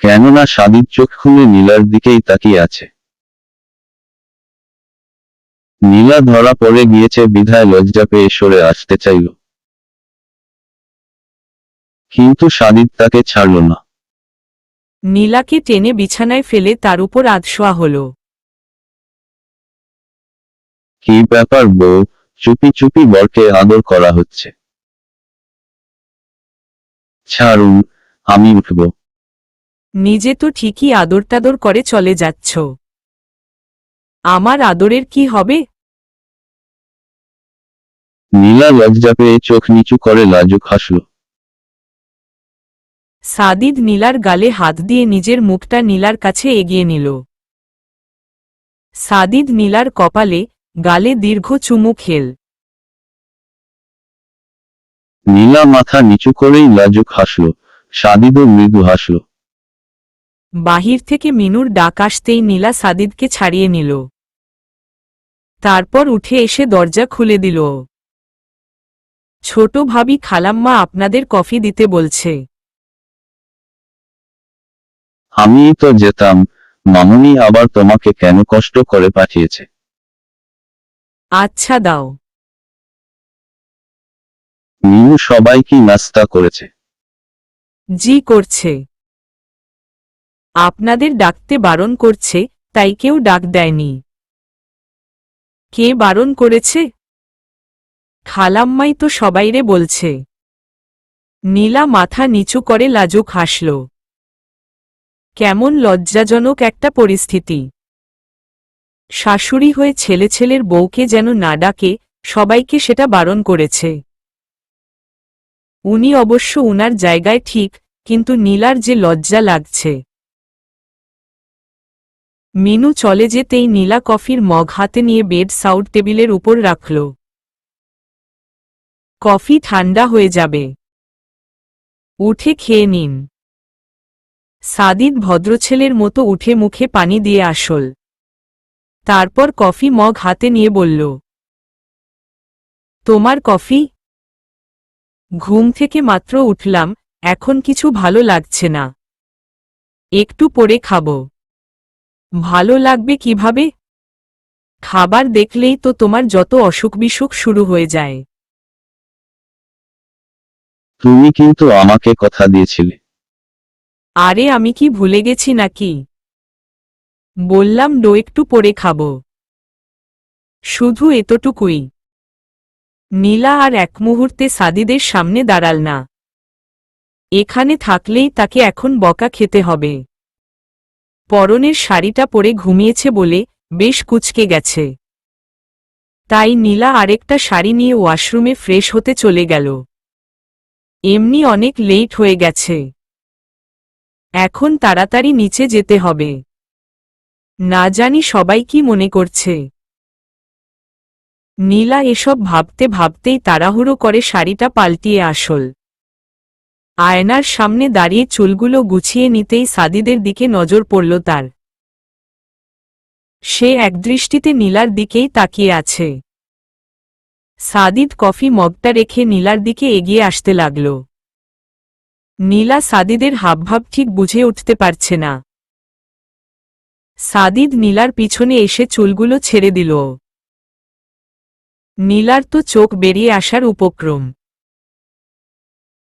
Speaker 2: কেননা সাদিদ চোখ খুলে নীলার দিকেই তাকিয়ে আছে। নীলা ধরা পড়ে গিয়েছে বিধায় লজ্জা পেয়ে সরে আসতে চাইল, কিন্তু সাদিদ তাকে ছাড়ল না।
Speaker 1: নীলাকে টেনে বিছানায় ফেলে তার উপর আধশোয়া হল।
Speaker 2: কি ব্যাপার বউ, চুপি চুপি বরকে আদর করা হচ্ছে? ছাড়ুন, আমি উঠব।
Speaker 1: নিজে তো ঠিকই আদর-টাদর করে চলে যাচ্ছ, আমার আদরের কি হবে?
Speaker 2: নীলা লজ্জা পেয়ে চোখ নিচু করে লাজুক হাসল।
Speaker 1: সাদিদ নীলার গালে হাত দিয়ে নিজের মুখটা নীলার কাছে এগিয়ে নিল। সাদিদ নীলার কপালে গালে দীর্ঘ চুমু খেল।
Speaker 2: নীলা মাথা নিচু করেই লাজুক হাসল। সাদিদও মৃদু হাসল।
Speaker 1: বাহির থেকে মিনুর ডাক আসতেই নীলা সাদিদকে ছাড়িয়ে নিল। তারপর উঠে এসে দরজা খুলে দিল। ছোট ভাবি খালাম্মা আপনাদের কফি দিতে বলছে।
Speaker 2: আমিই তো যেতাম, মামুনি আবার তোমাকে কেন কষ্ট করে পাঠিয়েছে?
Speaker 1: আচ্ছা দাও।
Speaker 2: মিনু সবাই কি নাস্তা করেছে?
Speaker 1: জি করছে। আপনাদের ডাকতে বারণ করছে, তাই কেউ ডাক দেয়নি। কে বারণ করেছে? খালাম্মাই তো সবাইরে বলছে। নীলা মাথা নিচু করে লাজুক হাসল। কেমন লজ্জাজনক একটা পরিস্থিতি। শাশুড়ি হয়ে ছেলের বউকে যেন না ডাকে, সবাইকে সেটা বারণ করেছে। উনি অবশ্য উনার জায়গায় ঠিক, কিন্তু নীলার যে লজ্জা লাগছে। মিনু চলে যেতেই নীলা কফির মগ হাতে নিয়ে বেড সাউড টেবিলের উপর রাখল। কফি ঠান্ডা হয়ে যাবে, উঠে খেয়ে নিন। সাদিদ ভদ্রছেলের মতো উঠে মুখে পানি দিয়ে আসল। তারপর কফি মগ হাতে নিয়ে বলল, তোমার কফি? ঘুম থেকে মাত্র উঠলাম, এখন কিছু ভালো লাগছে না। একটু পরে খাব। ভালো লাগবে কিভাবে? খাবার দেখলেই তো তোমার যত অসুখ বিসুখ শুরু হয়ে যায়।
Speaker 2: তুমি কিন্তু আমাকে কথা দিয়েছিলে।
Speaker 1: আরে আমি কি ভুলে গেছি নাকি? বললাম একটু পরে খাব। শুধু এতটুকুই। নীলা আর এক মুহূর্তে সাদিদের সামনে দাঁড়াল না। এখানে থাকলেই তাকে এখন বকা খেতে হবে। পরনের শাড়িটা পরে ঘুমিয়েছে বলে বেশ কুঁচকে গেছে। তাই নীলা আরেকটা শাড়ি নিয়ে ওয়াশরুমে ফ্রেশ হতে চলে গেল। এমনি অনেক লেট হয়ে গেছে। এখন তাড়াতাড়ি নিচে যেতে হবে। না জানি সবাই কি মনে করছে। নীলা এসব ভাবতে ভাবতেই তাড়াহুড়ো করে শাড়িটা পাল্টিয়ে আসল। আয়নার সামনে দাঁড়িয়ে চুলগুলো গুছিয়ে নিতেই সাদিদের দিকে নজর পড়ল তার। সে একদৃষ্টিতে নীলার দিকেই তাকিয়ে আছে। সাদিদ কফি মগটা রেখে নীলার দিকে এগিয়ে আসতে লাগল। নীলা সাদিদের হাবভাব ঠিক বুঝে উঠতে পারছে না। সাদিদ নীলার পিছনে এসে চুলগুলো ছেড়ে দিল। নীলার তো চোখ বেরিয়ে আসার উপক্রম।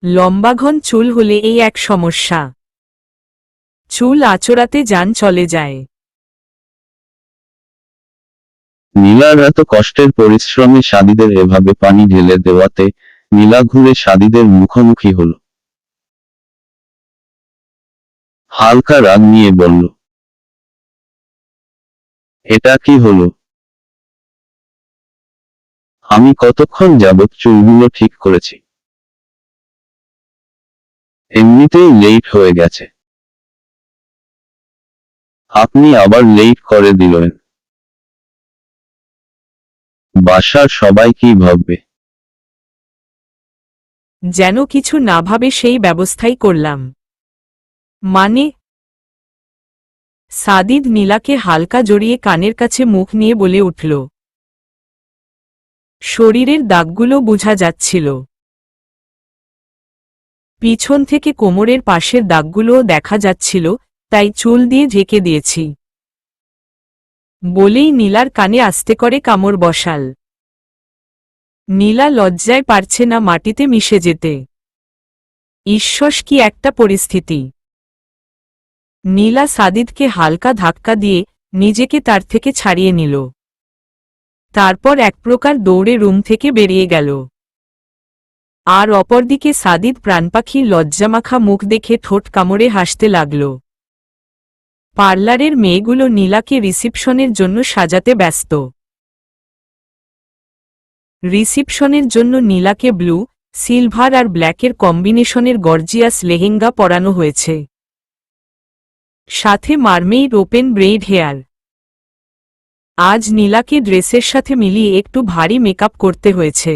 Speaker 1: লম্বাঘন চুল হলে এই এক সমস্যা, চুল আঁচড়াতে যান চলে যায়।
Speaker 2: নীলার এত কষ্টের পরিশ্রমে সাদিদের এভাবে পানি ঢেলে দেওয়াতে নীলা ঘুরে সাদিদের মুখোমুখি হল। হালকা রাগ নিয়ে বলল, এটা কি হলো? আমি কতক্ষণ যাবৎ চুলগুলো ঠিক করেছি, এমনিতেই লেট হয়ে গেছে, আপনি আবার লেট করে দিলেন। বাসার সবাই কি ভাববে?
Speaker 1: যেন কিছু না ভাবে সেই ব্যবস্থাই করলাম। মানে? সাদিদ নীলাকে হালকা জড়িয়ে কানের কাছে মুখ নিয়ে বলে উঠল। শরীরের দাগগুলো বোঝা যাচ্ছিল, পিছন থেকে কোমরের পাশের দাগগুলোও দেখা যাচ্ছিল, তাই চুল দিয়ে ঢেকে দিয়েছি। বলেই নীলার কানে আস্তে করে কামড় বসাল। নীলা লজ্জায় পারছে না মাটিতে মিশে যেতে। ঈশ্বর, কি একটা পরিস্থিতি! নীলা সাদিদকে হালকা ধাক্কা দিয়ে নিজেকে তার থেকে ছাড়িয়ে নিল। তারপর এক প্রকার দৌড়ে রুম থেকে বেরিয়ে গেল। আর অপরদিকে সাদিদ প্রাণপাখির লজ্জামাখা মুখ দেখে ঠোঁট কামড়ে হাসতে লাগল। পার্লারের মেয়েগুলো নীলাকে রিসিপশনের জন্য সাজাতে ব্যস্ত। রিসিপশনের জন্য নীলাকে ব্লু, সিলভার আর ব্ল্যাকের কম্বিনেশনের গর্জিয়াস লেহেঙ্গা পরানো হয়েছে, সাথে মারমেইড ওপেন ব্রেইড হেয়ার। আজ নীলাকে ড্রেসের সাথে মিলিয়ে একটু ভারী মেকআপ করতে হয়েছে।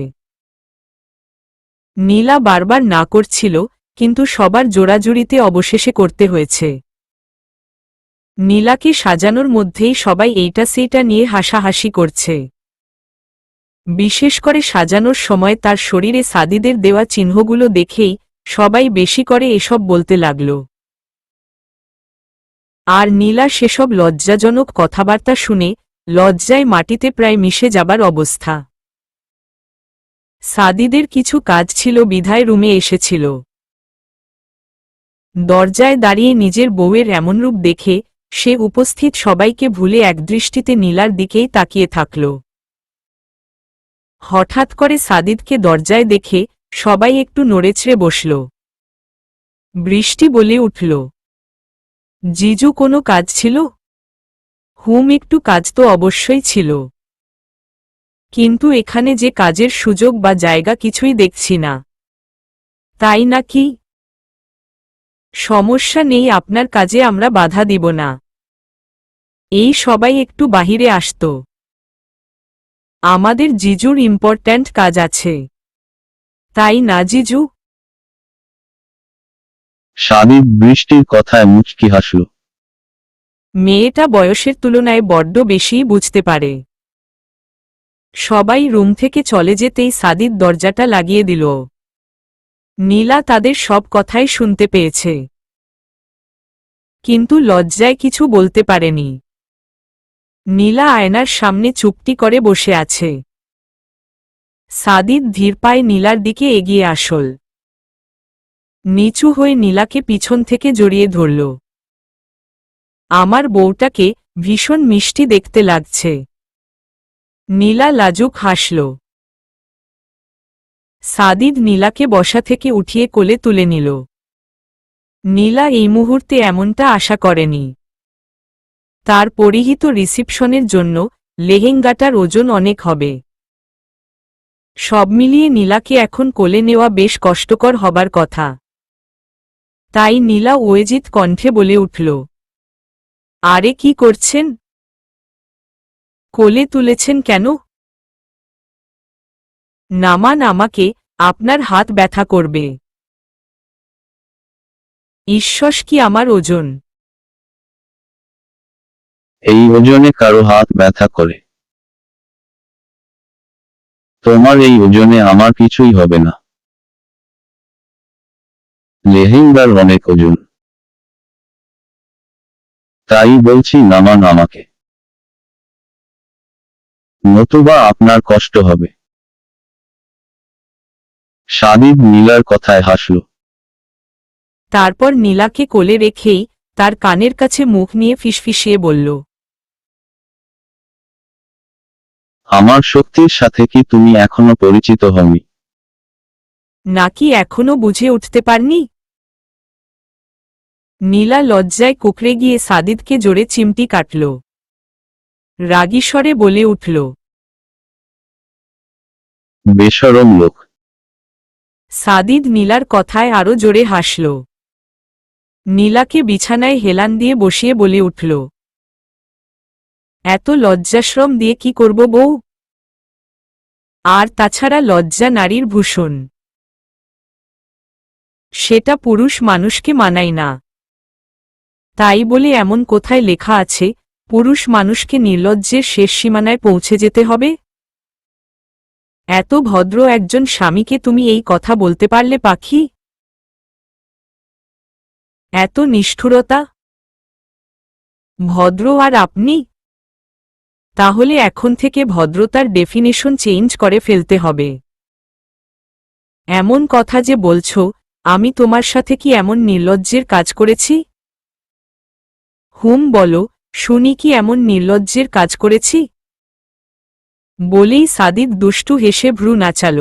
Speaker 1: নীলা বারবার না করছিল, কিন্তু সবার জোড়াজুড়িতে অবশেষে করতে হয়েছে। নীলাকে সাজানোর মধ্যেই সবাই এইটা সেইটা নিয়ে হাসাহাসি করছে। বিশেষ করে সাজানোর সময় তার শরীরে সাদিদের দেওয়া চিহ্নগুলো দেখেই সবাই বেশি করে এসব বলতে লাগল। আর নীলা সেসব লজ্জাজনক কথাবার্তা শুনে লজ্জায় মাটিতে প্রায় মিশে যাবার অবস্থা। সাদিদের কিছু কাজ ছিল বিধায় রুমে এসেছিল। দরজায় দাঁড়িয়ে নিজের বউয়ের এমন রূপ দেখে সে উপস্থিত সবাইকে ভুলে একদৃষ্টিতে নীলার দিকেই তাকিয়ে থাকল। হঠাৎ করে সাদিদকে দরজায় দেখে সবাই একটু নড়েচড়ে বসল। বৃষ্টি বলে উঠল, জিজু, কোনো কাজ ছিল? একটু কাজ তো অবশ্যই ছিল, কিন্তু এখানে যে কাজের সুযোগ বা জায়গা কিছুই দেখছি না। তাই নাকি? সমস্যা নেই, আপনার কাজে আমরা বাধা দিব না। এই সবাই একটু বাহিরে আসত, আমাদের জিজুর ইম্পর্ট্যান্ট কাজ আছে। তাই না জিজু?
Speaker 2: সাদিদ বৃষ্টির কথায় মুচকি হাসল।
Speaker 1: মেয়েটা বয়সের তুলনায় বড্ড বেশিই বুঝতে পারে। সবাই রুম থেকে চলে যেতেই সাদিদ দরজাটা লাগিয়ে দিল। নীলা তাদের সব কথাই শুনতে পেয়েছে, কিন্তু লজ্জায় কিছু বলতে পারেনি। নীলা আয়নার সামনে চুপটি করে বসে আছে। সাদিদ ধীর পায়ে নীলার দিকে এগিয়ে আসল। নিচু হয়ে নীলাকে পিছন থেকে জড়িয়ে ধরল। আমার বউটাকে ভীষণ মিষ্টি দেখতে লাগছে। নীলা লাজুক হাসল। সাদিদ নীলাকে বসা থেকে উঠিয়ে কোলে তুলে নিল। নীলা এই মুহূর্তে এমনটা আশা করেনি। তার পরিহিত রিসিপশনের জন্য লেহেঙ্গাটার ওজন অনেক হবে। সব মিলিয়ে নীলাকে এখন কোলে নেওয়া বেশ কষ্টকর হবার কথা। তাই নীলা ওয়েজিত কণ্ঠে বলে উঠল, আরে কি করছেন? কোলে তুলেছেন কেন? নামান আমাকে, আপনার হাত ব্যথা করবে। ঈশ্বর, কি আমার ওজন!
Speaker 2: এই ওজনে কারো হাত ব্যথা করে? তোমার এই ওজনে আমার কিছুই হবে না। লেহেঙ্গার অনেক ওজন, তাই বলছি নামান আমাকে। নতুবা আপনার কষ্ট হবে। সাদিদ নীলার কথায় হাসল।
Speaker 1: তারপর নীলাকে কোলে রেখেই তার কানের কাছে মুখ নিয়ে ফিসফিসিয়ে বলল,
Speaker 2: আমার শক্তির সাথে কি তুমি এখনো পরিচিত হওনি?
Speaker 1: নাকি এখনো বুঝে উঠতে পারনি? নীলা লজ্জায় কুকড়ে গিয়ে সাদিদকে জোরে চিমটি কাটল। রাগী স্বরে বলে উঠল,
Speaker 2: বেশরম লোক।
Speaker 1: সাদিদ নীলার কথায় আরো জোরে হাসল। নীলাকে বিছানায় হেলান দিয়ে বসিয়ে বলে উঠল, এত লজ্জাশ্রম দিয়ে কি করব বউ? আর তাছাড়া লজ্জা নারীর ভূষণ, সেটা পুরুষ মানুষকে মানায় না। তাই বলে এমন কোথায় লেখা আছে পুরুষ মানুষকে নির্লজ্জের শেষ সীমানায় পৌঁছে যেতে হবে? এত ভদ্র একজন স্বামীকে তুমি এই কথা বলতে পারলে পাখি? এত নিষ্ঠুরতা! ভদ্র আর আপনি? তাহলে এখন থেকে ভদ্রতার ডেফিনেশন চেঞ্জ করে ফেলতে হবে। এমন কথা যে বলছো, আমি তোমার সাথে কি এমন নির্লজ্জের কাজ করেছি? বলো, শুনি কি এমন নির্লজ্জের কাজ করেছি? বলেই সাদিদ দুষ্টু হেসে ভ্রু নাচাল।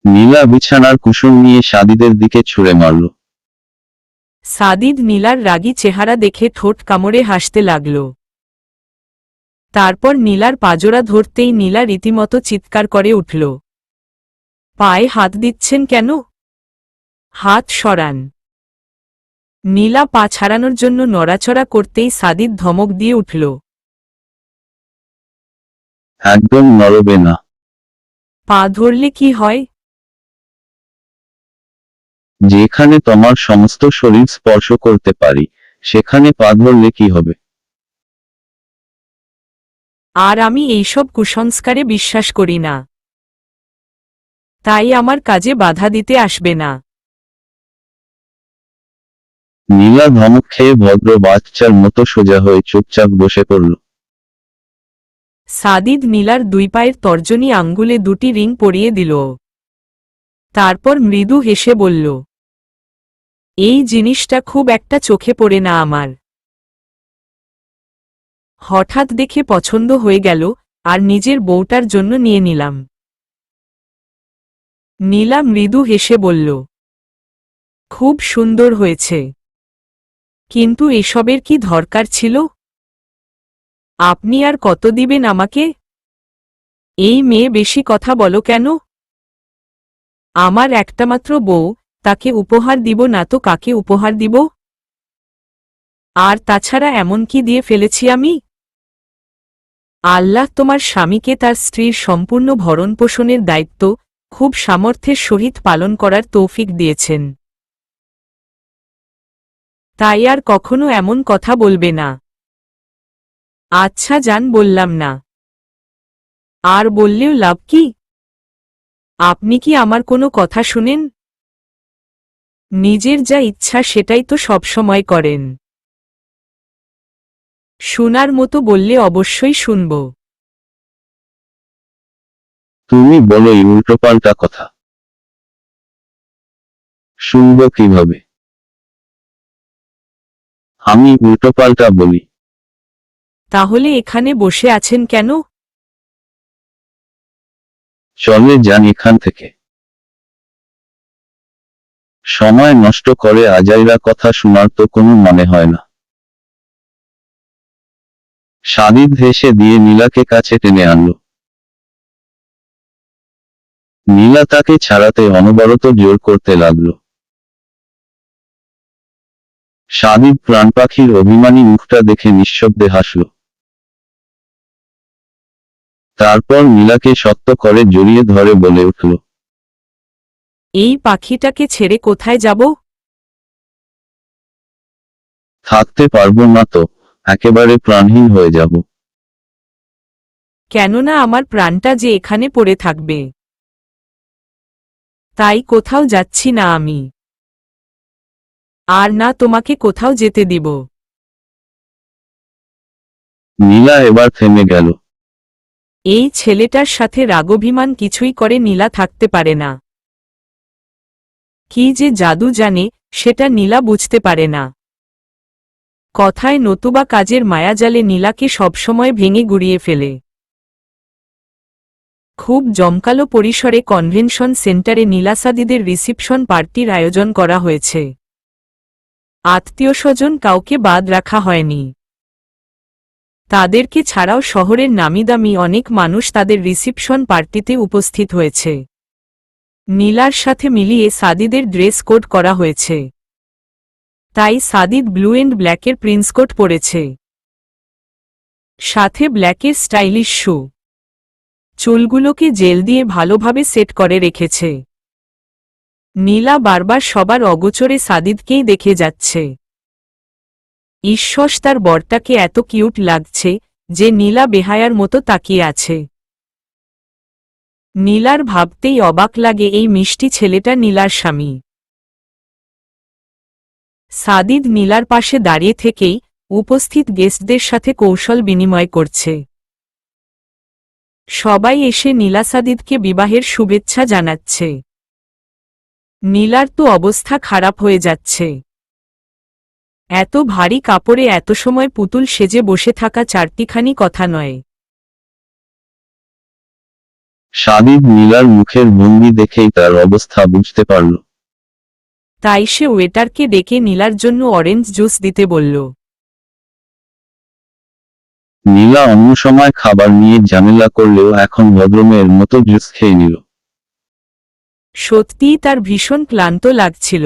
Speaker 2: নীলা বিছানার কুশন নিয়ে সাদিদের দিকে ছুঁড়ে মারল।
Speaker 1: সাদিদ নীলার রাগী চেহারা দেখে ঠোঁট কামড়ে হাসতে লাগল। তারপর নীলার পাজোড়া ধরতেই নীলা রীতিমতো চিৎকার করে উঠল, পায়ে হাত দিচ্ছেন কেন? হাত সরান! নীলা পা ছাড়ানোর জন্য নড়াচড়া করতেই সাদিদ ধমক দিয়ে উঠল,
Speaker 2: একদম নড়বে না।
Speaker 1: পা ধরলে কি হয়?
Speaker 2: যেখানে তোমার সমস্ত শরীর স্পর্শ করতে পারি সেখানে পা ধরলে কি হবে?
Speaker 1: আর আমি এইসব কুসংস্কারে বিশ্বাস করি না, তাই আমার কাজে বাধা দিতে আসবে না।
Speaker 2: নীলা ধমক খেয়ে ভদ্র বাচ্চার মতো সোজা হয়ে চুপচাপ বসে পড়ল।
Speaker 1: সাদিদ নীলার দুই পায়ের তর্জনী আঙ্গুলে দুটি রিং পরিয়ে দিল। তারপর মৃদু হেসে বলল, এই জিনিসটা খুব একটা চোখে পড়ে না আমার। হঠাৎ দেখে পছন্দ হয়ে গেল আর নিজের বউটার জন্য নিয়ে নিলাম। নীলা মৃদু হেসে বলল, খুব সুন্দর হয়েছে, কিন্তু এসবের কি দরকার ছিল? আপনি আর কত দিবেন আমাকে? এই মেয়ে বেশি কথা বলো কেন? আমার একটামাত্র বউ, তাকে উপহার দিব না তো কাকে উপহার দিব? আর তাছাড়া এমন কি দিয়ে ফেলেছি আমি? আল্লাহ তোমার স্বামীকে তার স্ত্রীর সম্পূর্ণ ভরণপোষণের দায়িত্ব খুব সামর্থ্যের সহিত পালন করার তৌফিক দিয়েছেন। তাই আর কখনো এমন কথা বলবে না। আচ্ছা জান, বললাম না। আর বললেও লাভ কি? আপনি কি আমার কোনো কথা শুনেন? নিজের যা ইচ্ছা সেটাই তো সবসময় করেন। শোনার মতো বললে অবশ্যই শুনব।
Speaker 2: তুমি বলোই উল্টোপাল্টা কথা, শুনব কিভাবে? আমি উল্টোপাল্টা বলি?
Speaker 1: তাহলে এখানে বসে আছেন কেন?
Speaker 2: চলে যান এখান থেকে। সময় নষ্ট করে আজাইরা কথা শোনার তো কোনো মানে হয় না। সাদিদ হেসে দিয়ে নীলাকে কাছে টেনে আনল। নীলা তাকে ছাড়াতে অনবরত জোর করতে লাগল। সাদিদ প্রাণপাখির অভিমানী মুখটা দেখে নিঃশব্দে হাসল। তারপর নীলাকে শক্ত করে জড়িয়ে ধরে বলে উঠল,
Speaker 1: এই পাখিটাকে ছেড়ে কোথায় যাব?
Speaker 2: থাকতে পারবো না তো, একেবারে প্রাণহীন হয়ে যাব।
Speaker 1: কেননা আমার প্রাণটা যে এখানে পড়ে থাকবে। তাই কোথাও যাচ্ছি না আমি। আর না তোমাকে কোথাও যেতে দিব।
Speaker 2: নীলা এবার থেমে গেল।
Speaker 1: এই ছেলেটার সাথে রাগভিমান কিছুই করে নীলা থাকতে পারে না। কি যে জাদু জানে সেটা নীলা বুঝতে পারে না। কথায় নতুবা কাজের মায়াজালে নীলাকে সবসময় ভেঙে গুড়িয়ে ফেলে। খুব জমকালো পরিসরে কনভেনশন সেন্টারে নীলাসাদিদের রিসিপশন পার্টির আয়োজন করা হয়েছে। আত্মীয়স্বজন কাউকে বাদ রাখা হয়নি। তাদেরকে ছাড়াও শহরের নামিদামি অনেক মানুষ তাদের রিসিপশন পার্টিতে উপস্থিত হয়েছে। নীলার সাথে মিলিয়ে সাদিদের ড্রেস কোড করা হয়েছে। তাই সাদিদ ব্লু এন্ড ব্ল্যাকের প্রিন্স কোট পরেছে, সাথে ব্ল্যাকের স্টাইলিশ শু। চুলগুলোকে জেল দিয়ে ভালোভাবে সেট করে রেখেছে। নীলা বারবার সবার অগোচরে সাদিদকেই দেখে যাচ্ছে। ঈশ্বর, তার বরটাকে এত কিউট লাগছে যে নীলা বেহায়ার মতো তাকিয়ে আছে। নীলার ভাবতেই অবাক লাগে এই মিষ্টি ছেলেটা নীলার স্বামী। সাদিদ নীলার পাশে দাঁড়িয়ে থেকেই উপস্থিত গেস্টদের সাথে কৌশল বিনিময় করছে। সবাই এসে নীলা সাদিদকে বিবাহের শুভেচ্ছা জানাচ্ছে। নীলার তো অবস্থা খারাপ হয়ে যাচ্ছে। এত ভারী কাপড়ে এত সময় পুতুল সেজে বসে থাকা চারটিখানি কথা নয়।
Speaker 2: সাদিদ নীলার মুখের ভঙ্গি দেখেই তার অবস্থা বুঝতে পারল।
Speaker 1: তাই সে ওয়েটারকে ডেকে নীলার জন্য অরেঞ্জ জুস দিতে বলল।
Speaker 2: নীলা অন্য সময় খাবার নিয়ে ঝামেলা করলেও এখন ভদ্রমেয়ের মতো জুস খেয়ে নিল।
Speaker 1: সত্যিই তার ভীষণ ক্লান্ত লাগছিল।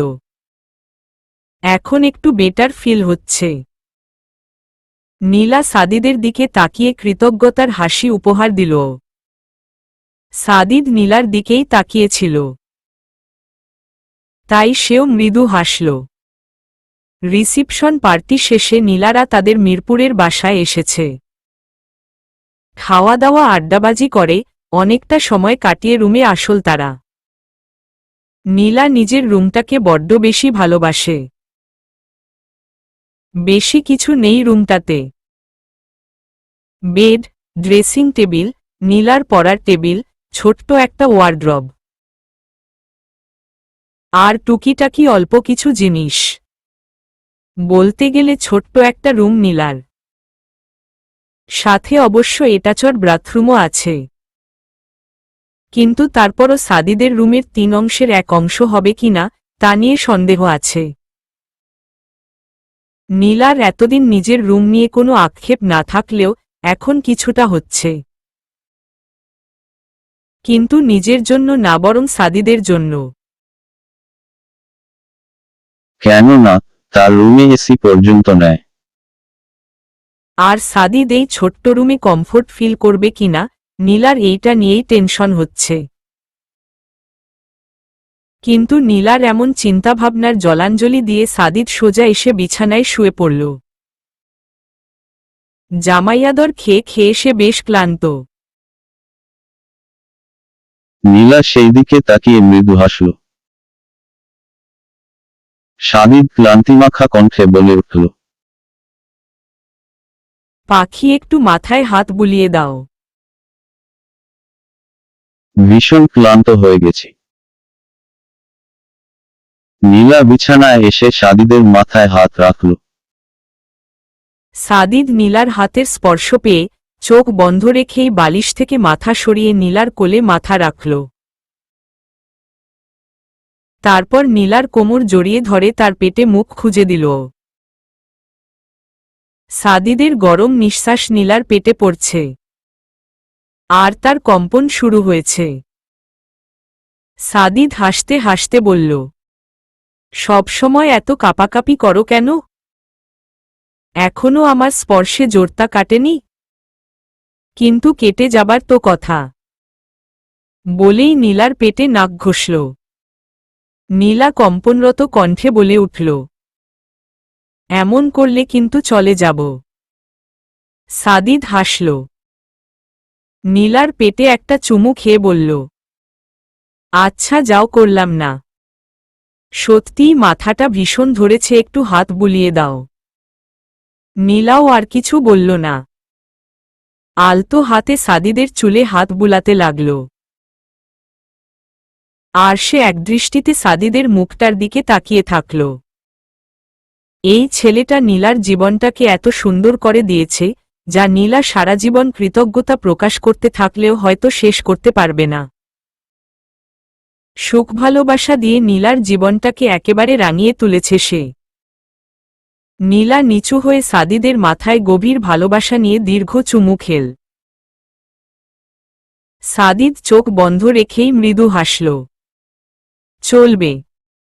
Speaker 1: এখন একটু বেটার ফিল হচ্ছে। নীলা সাদিদের দিকে তাকিয়ে কৃতজ্ঞতার হাসি উপহার দিল। সাদিদ নীলার দিকেই তাকিয়েছিল, তাই সেও মৃদু হাসল। রিসিপশন পার্টি শেষে নীলারা তাদের মিরপুরের বাসায় এসেছে। খাওয়া দাওয়া আড্ডাবাজি করে অনেকটা সময় কাটিয়ে রুমে আসল তারা। নীলা নিজের রুমটাকে বড্ড বেশি ভালোবাসে। বেশি কিছু নেই রুমটাতে। বেড, ড্রেসিং টেবিল, নীলার পড়ার টেবিল, ছোট্ট একটা ওয়ার্ড্রব, আর টুকিটাকি অল্প কিছু জিনিস। বলতে গেলে ছোট্ট একটা রুম নীলার। সাথে অবশ্য এটাচর বাথরুমও আছে। কিন্তু তারপরও সাদিদের রুমের 3 অংশের এক অংশ হবে কিনা তা নিয়ে সন্দেহ আছে। নীলার এতদিন নিজের রুম নিয়ে কোনো আক্ষেপ না থাকলেও এখন কিছুটা হচ্ছে। কিন্তু নিজের জন্য না, বরং সাদিদের জন্য।
Speaker 2: কেন না, তার রুমে এসি পর্যন্ত নেয়।
Speaker 1: আর সাদিদ এই ছোট্ট রুমে কমফোর্ট ফিল করবে কিনা নীলার এইটা নিয়েই টেনশন হচ্ছে। কিন্তু নীলার এমন চিন্তাভাবনার জলাঞ্জলি দিয়ে সাদিদ সোজা এসে বিছানায় শুয়ে পড়ল। জামাইয়াদর খেয়ে খেয়ে সে বেশ ক্লান্ত।
Speaker 2: নীলা সেই দিকে তাকিয়ে মৃদু হাসল। সাদিদ ক্লান্তিমাখা কণ্ঠে বলে উঠল,
Speaker 1: পাখি, একটু মাথায় হাত বুলিয়ে দাও।
Speaker 2: ভীষণ ক্লান্ত হয়ে গেছি। নীলা বিছানায় এসে সাদিদের মাথায় হাত রাখল।
Speaker 1: সাদিদ নীলার হাতের স্পর্শ পেয়ে চোখ বন্ধ রেখেই বালিশ থেকে মাথা সরিয়ে নীলার কোলে মাথা রাখল। তারপর নীলার কোমর জড়িয়ে ধরে তার পেটে মুখ খুঁজে দিল। সাদিদের গরম নিঃশ্বাস নীলার পেটে পড়ছে, আর তার কম্পন শুরু হয়েছে। সাদিদ হাসতে হাসতে বলল, সবসময় এত কাঁপাকাঁপি করো কেন? এখনো আমার স্পর্শে জোরতা কাটেনি? কিন্তু কেটে যাবার তো কথা। বলেই নীলার পেটে নাক ঘষল। নীলা কম্পনরত কণ্ঠে বলে উঠল, এমন করলে কিন্তু চলে যাব। সাদিদ হাসল। নীলার পেটে একটা চুমু খেয়ে বলল, আচ্ছা যাও, করলাম না। সত্যিই মাথাটা ভীষণ ধরেছে, একটু হাত বুলিয়ে দাও। নীলাও আর কিছু বলল না। আলতো হাতে সাদিদের চুলে হাত বুলাতে লাগল। আর সে একদৃষ্টিতে সাদিদের মুখটার দিকে তাকিয়ে থাকল। এই ছেলেটা নীলার জীবনটাকে এত সুন্দর করে দিয়েছে, যা নীলা সারা জীবন কৃতজ্ঞতা প্রকাশ করতে থাকলেও হয়তো শেষ করতে পারবে না। সুখ ভালোবাসা দিয়ে নীলার জীবনটাকে একেবারে রাঙিয়ে তুলেছে সে। নীলা নিচু হয়ে সাদিদের মাথায় গভীর ভালোবাসা নিয়ে দীর্ঘ চুমু খেল। সাদিদ চোখ বন্ধ রেখেই মৃদু হাসল। চলবে।